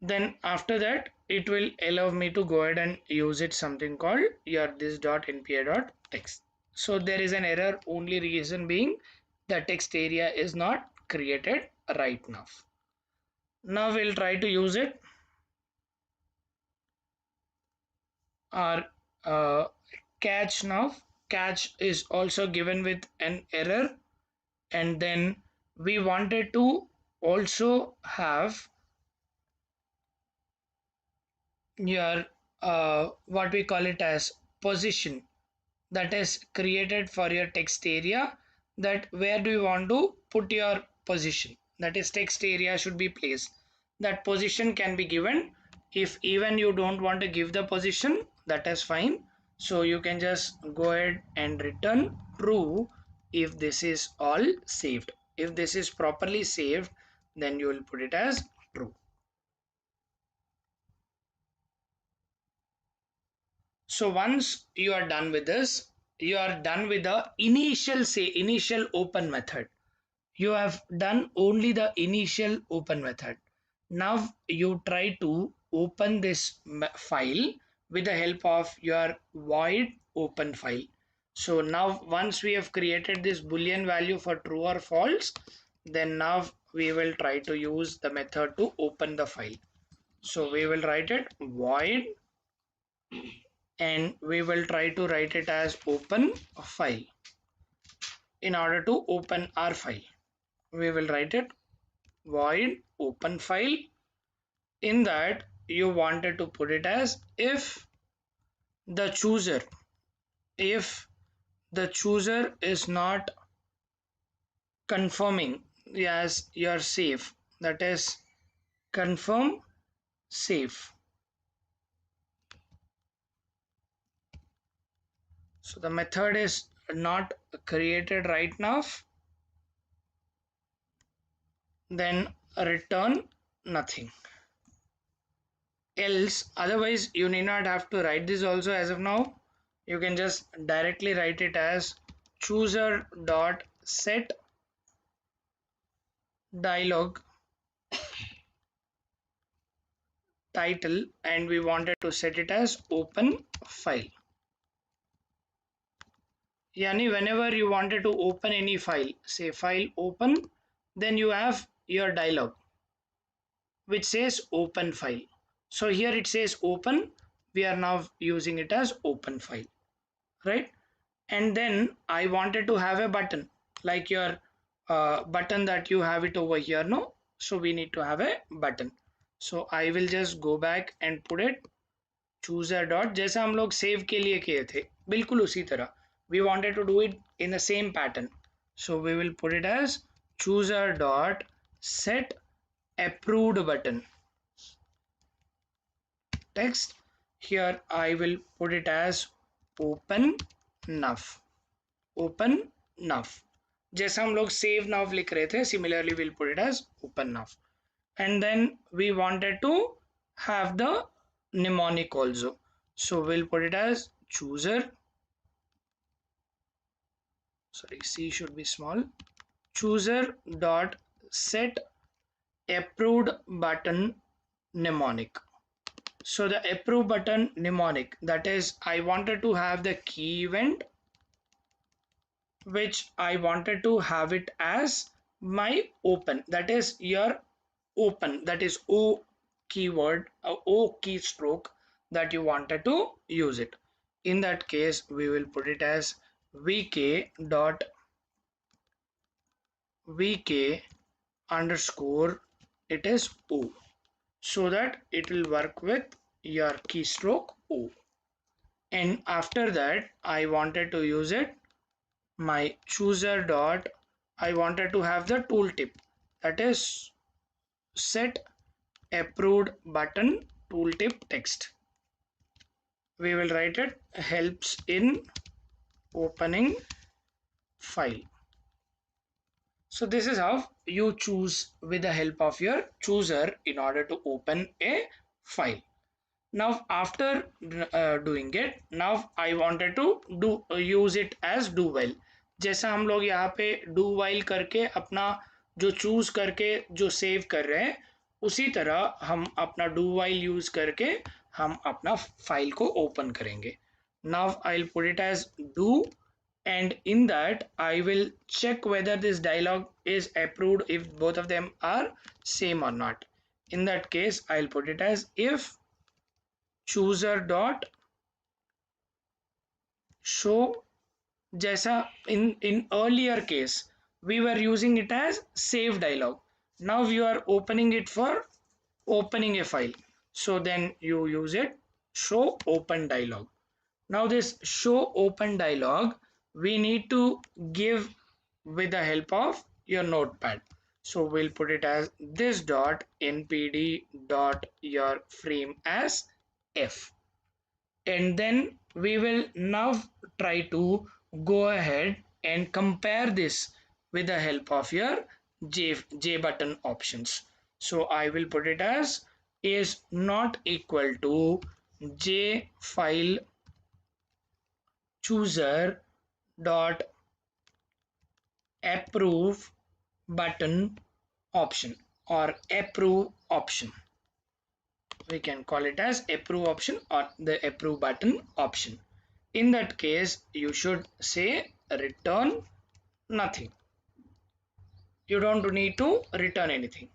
Then after that, it will allow me to go ahead and use it something called your this dot npi dot text. So there is an error, only reason being the text area is not created right now. Now we'll try to use it. Our catch now, catch is also given with an error, and then we wanted to also have your what we call it as position, that is created for your text area, that where do you want to put your position, that is text area should be placed. That position can be given. If even you don't want to give the position, that is fine, so you can just go ahead and return true if this is all saved. If this is properly saved, then you will put it as true. So once you are done with this, you are done with the initial open method. You have done only the initial open method. Now you try to open this file with the help of your void open file. So now once we have created this boolean value for true or false, then now we will try to use the method to open the file. So we will write it void, and we will try to write it as open file. In order to open our file, we will write it void open file. In that, you wanted to put it as the chooser if the chooser is not confirming as you're safe, that is confirm safe. So the method is not created right now, then return nothing else. Otherwise you need not have to write this also. As of now, you can just directly write it as chooser dot set dialog title, and we wanted to set it as open file. Yani whenever you wanted to open any file, say file open, then you have your dialog which says open file. So here it says open, we are now using it as open file, right? And then I wanted to have a button like your button that you have it over here, no? So we need to have a button. So I will just go back and put it chooser dot, जैसा हम लोग save के लिए किए थे बिल्कुल उसी तरह we wanted to do it in the same pattern. So we will put it as chooser dot set approved button text. Here I will put it as open now. Open now, जैसा हम लोग save now लिख रहे थे, similarly we'll put it as open now. And then we wanted to have the mnemonic also, so we'll put it as chooser, sorry, C should be small, chooser dot set approved button mnemonic. So the approve button mnemonic, that is I wanted to have the key event which I wanted to have it as my open, that is your open, that is O keyword, O keystroke that you wanted to use it. In that case we will put it as vk dot vk underscore it is O, so that it will work with your keystroke O. And after that I wanted to use it my chooser dot, I wanted to have the tooltip, that is set approved button tooltip text. We will write it helps in opening file. So this is how you choose with the help of your chooser in order to open a file. Now after doing it, now I wanted to do use it as do while. जैसा हम लोग यहाँ पे do while करके अपना जो choose करके जो save कर रहे हैं, उसी तरह हम अपना do while use करके हम अपना file को open करेंगे. Now I'll put it as do, and in that I will check whether this dialog is approved if both of them are same or not. In that case I'll put it as if chooser dot show, जैसा in earlier case we were using it as save dialog, now you are opening it for opening a file, so then you use it show open dialog. Now this show open dialog we need to give with the help of your notepad. So we'll put it as this dot npd dot your frame as f, and then we will now try to go ahead and compare this with the help of your J button options. So I will put it as is not equal to J file chooser dot approve button option or approve option. We can call it as approve option or the approve button option. In that case you should say return nothing. you don't need to return anything.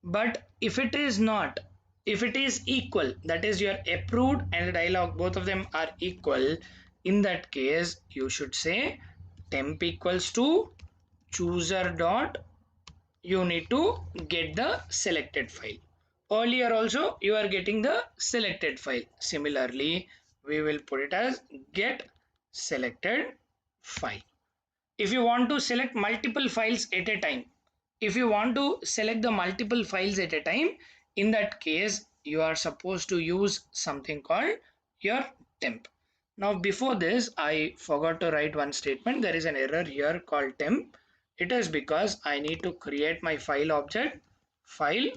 But if it is not, if it is equal, that is your approved and dialog, both of them are equal, in that case you should say temp equals to chooser dot, you need to get the selected file. Earlier also you are getting the selected file. Similarly, we will put it as get selected file. If you want to select multiple files at a time, if you want to select the multiple files at a time, in that case you are supposed to use something called your temp. Now before this I forgot to write one statement. There is an error here called temp. It is because I need to create my file object, file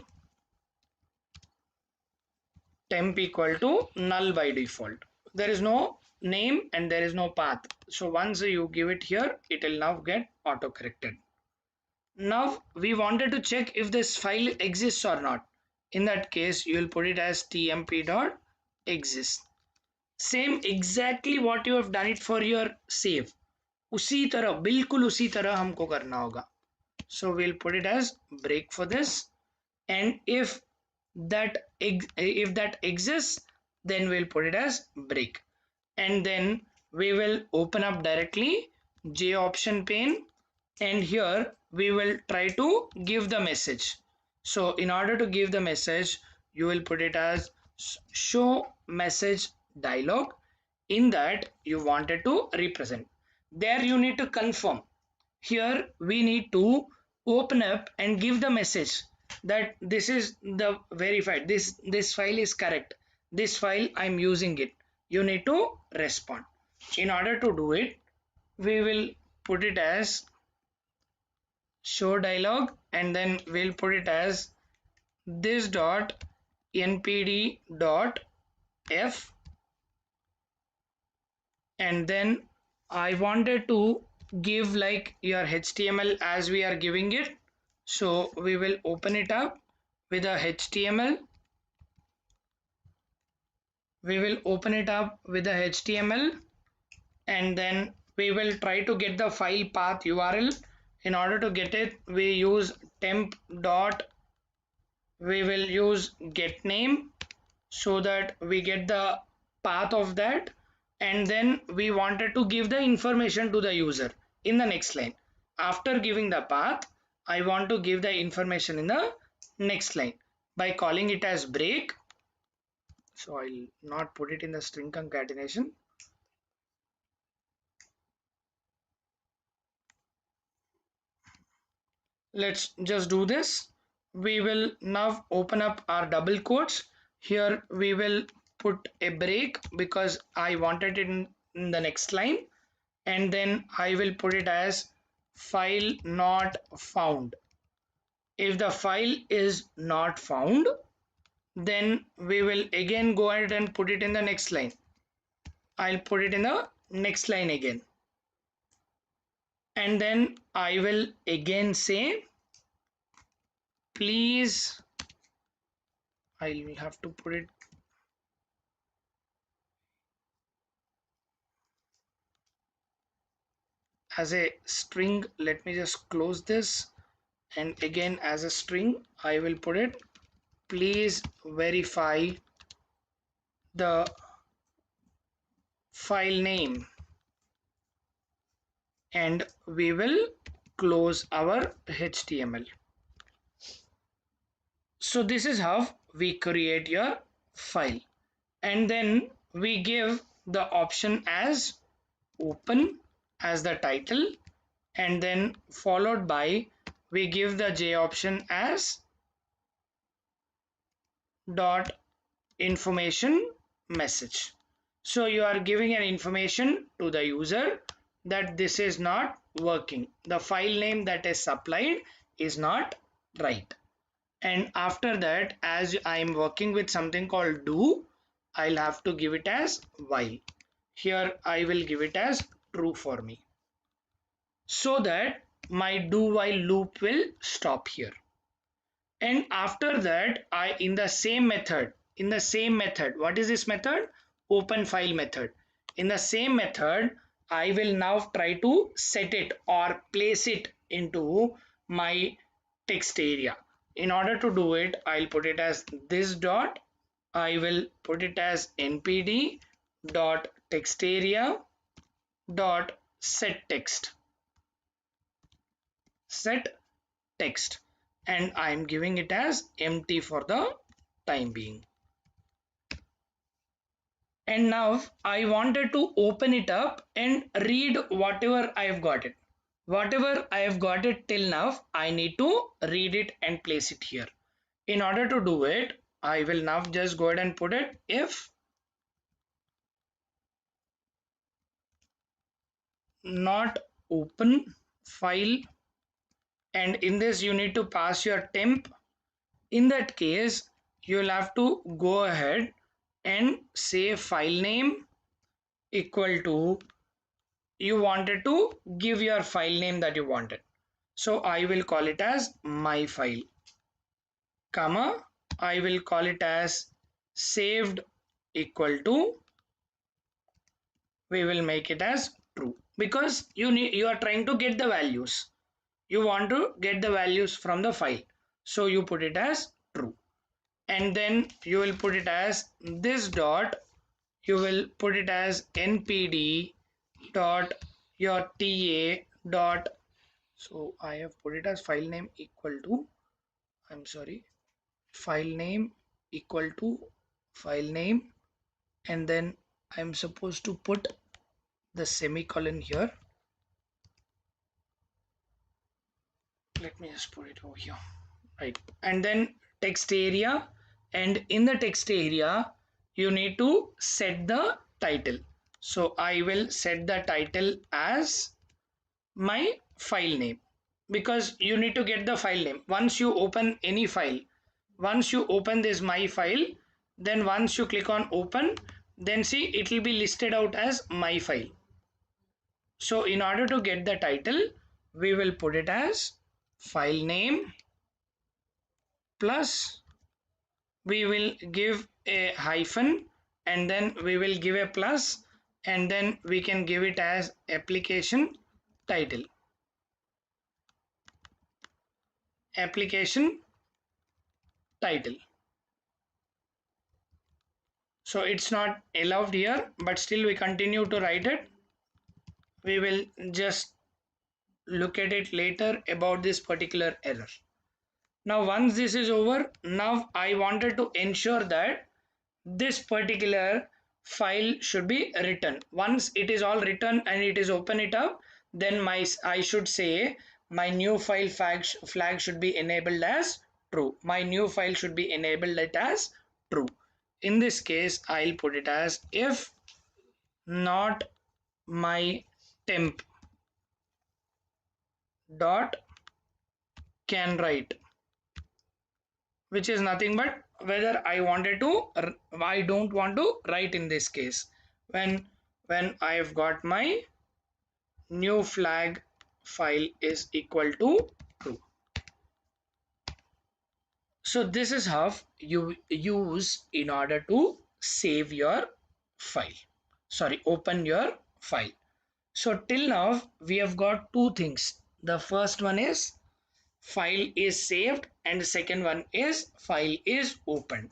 temp equal to null by default. There is no name and there is no path. So once you give it here, it will now get auto corrected. Now we wanted to check if this file exists or not. In that case, you will put it as tmp.exist. Same exactly what you have done it for your save. उसी तरह, बिल्कुल उसी तरह हमको करना होगा. So we'll put it as break for this, and if that exists, then we'll put it as break, and then we will open up directly J option pane, and here we will try to give the message. So in order to give the message, you will put it as show message dialog. In that you wanted to represent, there you need to confirm. Here we need to open up and give the message that this is the verified, this file is correct, this file I'm using it. You need to respond. In order to do it, we will put it as show dialog, and then we'll put it as this dot npd dot f, and then I wanted to give like your HTML as we are giving it. So we will open it up with a HTML. We will open it up with a HTML, and then we will try to get the file path URL. In order to get it, we use temp dot, we will use get name, so that we get the path of that, and then we wanted to give the information to the user in the next line. After giving the path, I want to give the information in the next line by calling it as break. So I'll not put it in the string concatenation. Let's just do this. We will now open up our double quotes. Here we will put a break because I wanted it in the next line, and then I will put it as file not found. If the file is not found, then we will again go ahead and put it in the next line. I'll put it in the next line again, and then I will again say please, I'll have to put it as a string. Let me just close this, and again as a string I will put it please verify the file name, and we will close our HTML. So this is how we create your file, and then we give the option as open as the title, and then followed by we give the J option as dot information message. So you are giving an information to the user that this is not working, the file name that is supplied is not right. And after that, as I am working with something called do, I'll have to give it as while. Here I will give it as true for me, so that my do while loop will stop here. And after that, I in the same method, what is this method? Open file method. In the same method, I will now try to set it or place it into my text area. In order to do it, I'll put it as this dot. I will put it as npd dot text area dot set text, and I'm giving it as empty for the time being. And now I wanted to open it up and read whatever I have got it. Whatever I have got it till now, I need to read it and place it here. In order to do it, I will now just go ahead and put it if not open file, and in this you need to pass your temp. In that case, you'll have to go ahead and say file name equal to, you wanted to give your file name that you wanted. So I will call it as my file, comma, I will call it as saved equal to, we will make it as true, because you are trying to get the values. You want to get the values from the file. So you put it as true. And then you will put it as this dot, you will put it as npd dot your ta dot, so I have put it as file name equal to, I'm sorry, file name equal to file name, and then I'm supposed to put the semicolon here. Let me just put it over here, right? And then text area, and in the text area you need to set the title. So I will set the title as my file name, because you need to get the file name. Once you open any file, once you open this my file, then once you click on open, then see it will be listed out as my file. So in order to get the title, we will put it as file name plus, we will give a hyphen, and then we will give a plus, and then we can give it as application title, application title. So it's not allowed here, but still we continue to write it. We will just look at it later about this particular error. Now once this is over, now I wanted to ensure that this particular file should be written. Once it is all written and it is open it up, then I should say my new file flag should be enabled as true. My new file should be enabled it as true. In this case, I'll put it as if not my temp dot can write, which is nothing but whether I wanted to, I don't want to write in this case. When I have got my new flag file is equal to true. So this is how you use in order to save your file, sorry, open your file. So till now we have got two things. The first one is file is saved, and the second one is file is opened.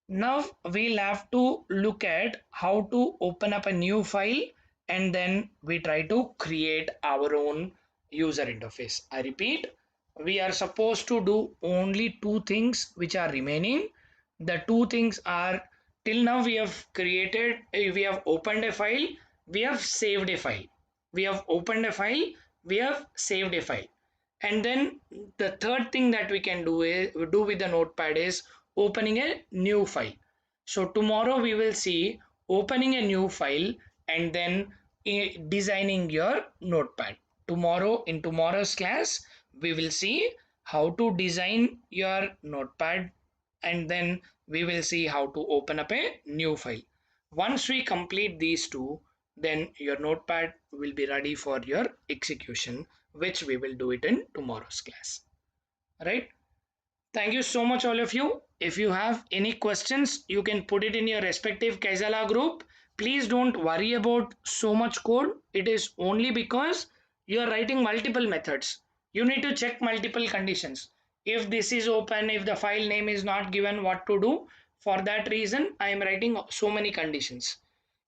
Now we'll have to look at how to open up a new file, and then we try to create our own user interface. I repeat, we are supposed to do only two things which are remaining. The two things are, till now we have created, we have opened a file, we have saved a file. We have opened a file, we have saved a file. And then the third thing that we can do with the notepad is opening a new file. So tomorrow we will see opening a new file and then designing your notepad. Tomorrow, in tomorrow's class, we will see how to design your notepad, and then we will see how to open up a new file. Once we complete these two, then your notepad will be ready for your execution, which we will do it in tomorrow's class. Right? Thank you so much, all of you. If you have any questions, you can put it in your respective Kaizala group. Please don't worry about so much code. It is only because you are writing multiple methods. You need to check multiple conditions. If this is open, if the file name is not given, what to do? For that reason, I am writing so many conditions.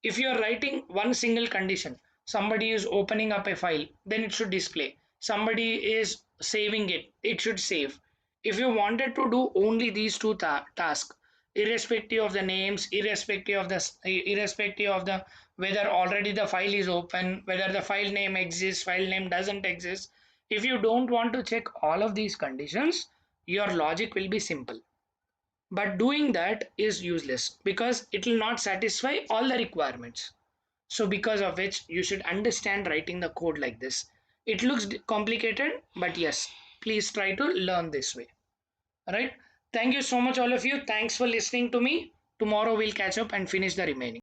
If you are writing one single condition, somebody is opening up a file, then it should display. Somebody is saving it, it should save. If you wanted to do only these two tasks, irrespective of the names, irrespective of the whether already the file is open, whether the file name exists, file name doesn't exist, if you don't want to check all of these conditions, your logic will be simple. But doing that is useless because it will not satisfy all the requirements. So because of which you should understand writing the code like this. It looks complicated, but yes, please try to learn this way. All right. Thank you so much, all of you. Thanks for listening to me. Tomorrow we'll catch up and finish the remaining.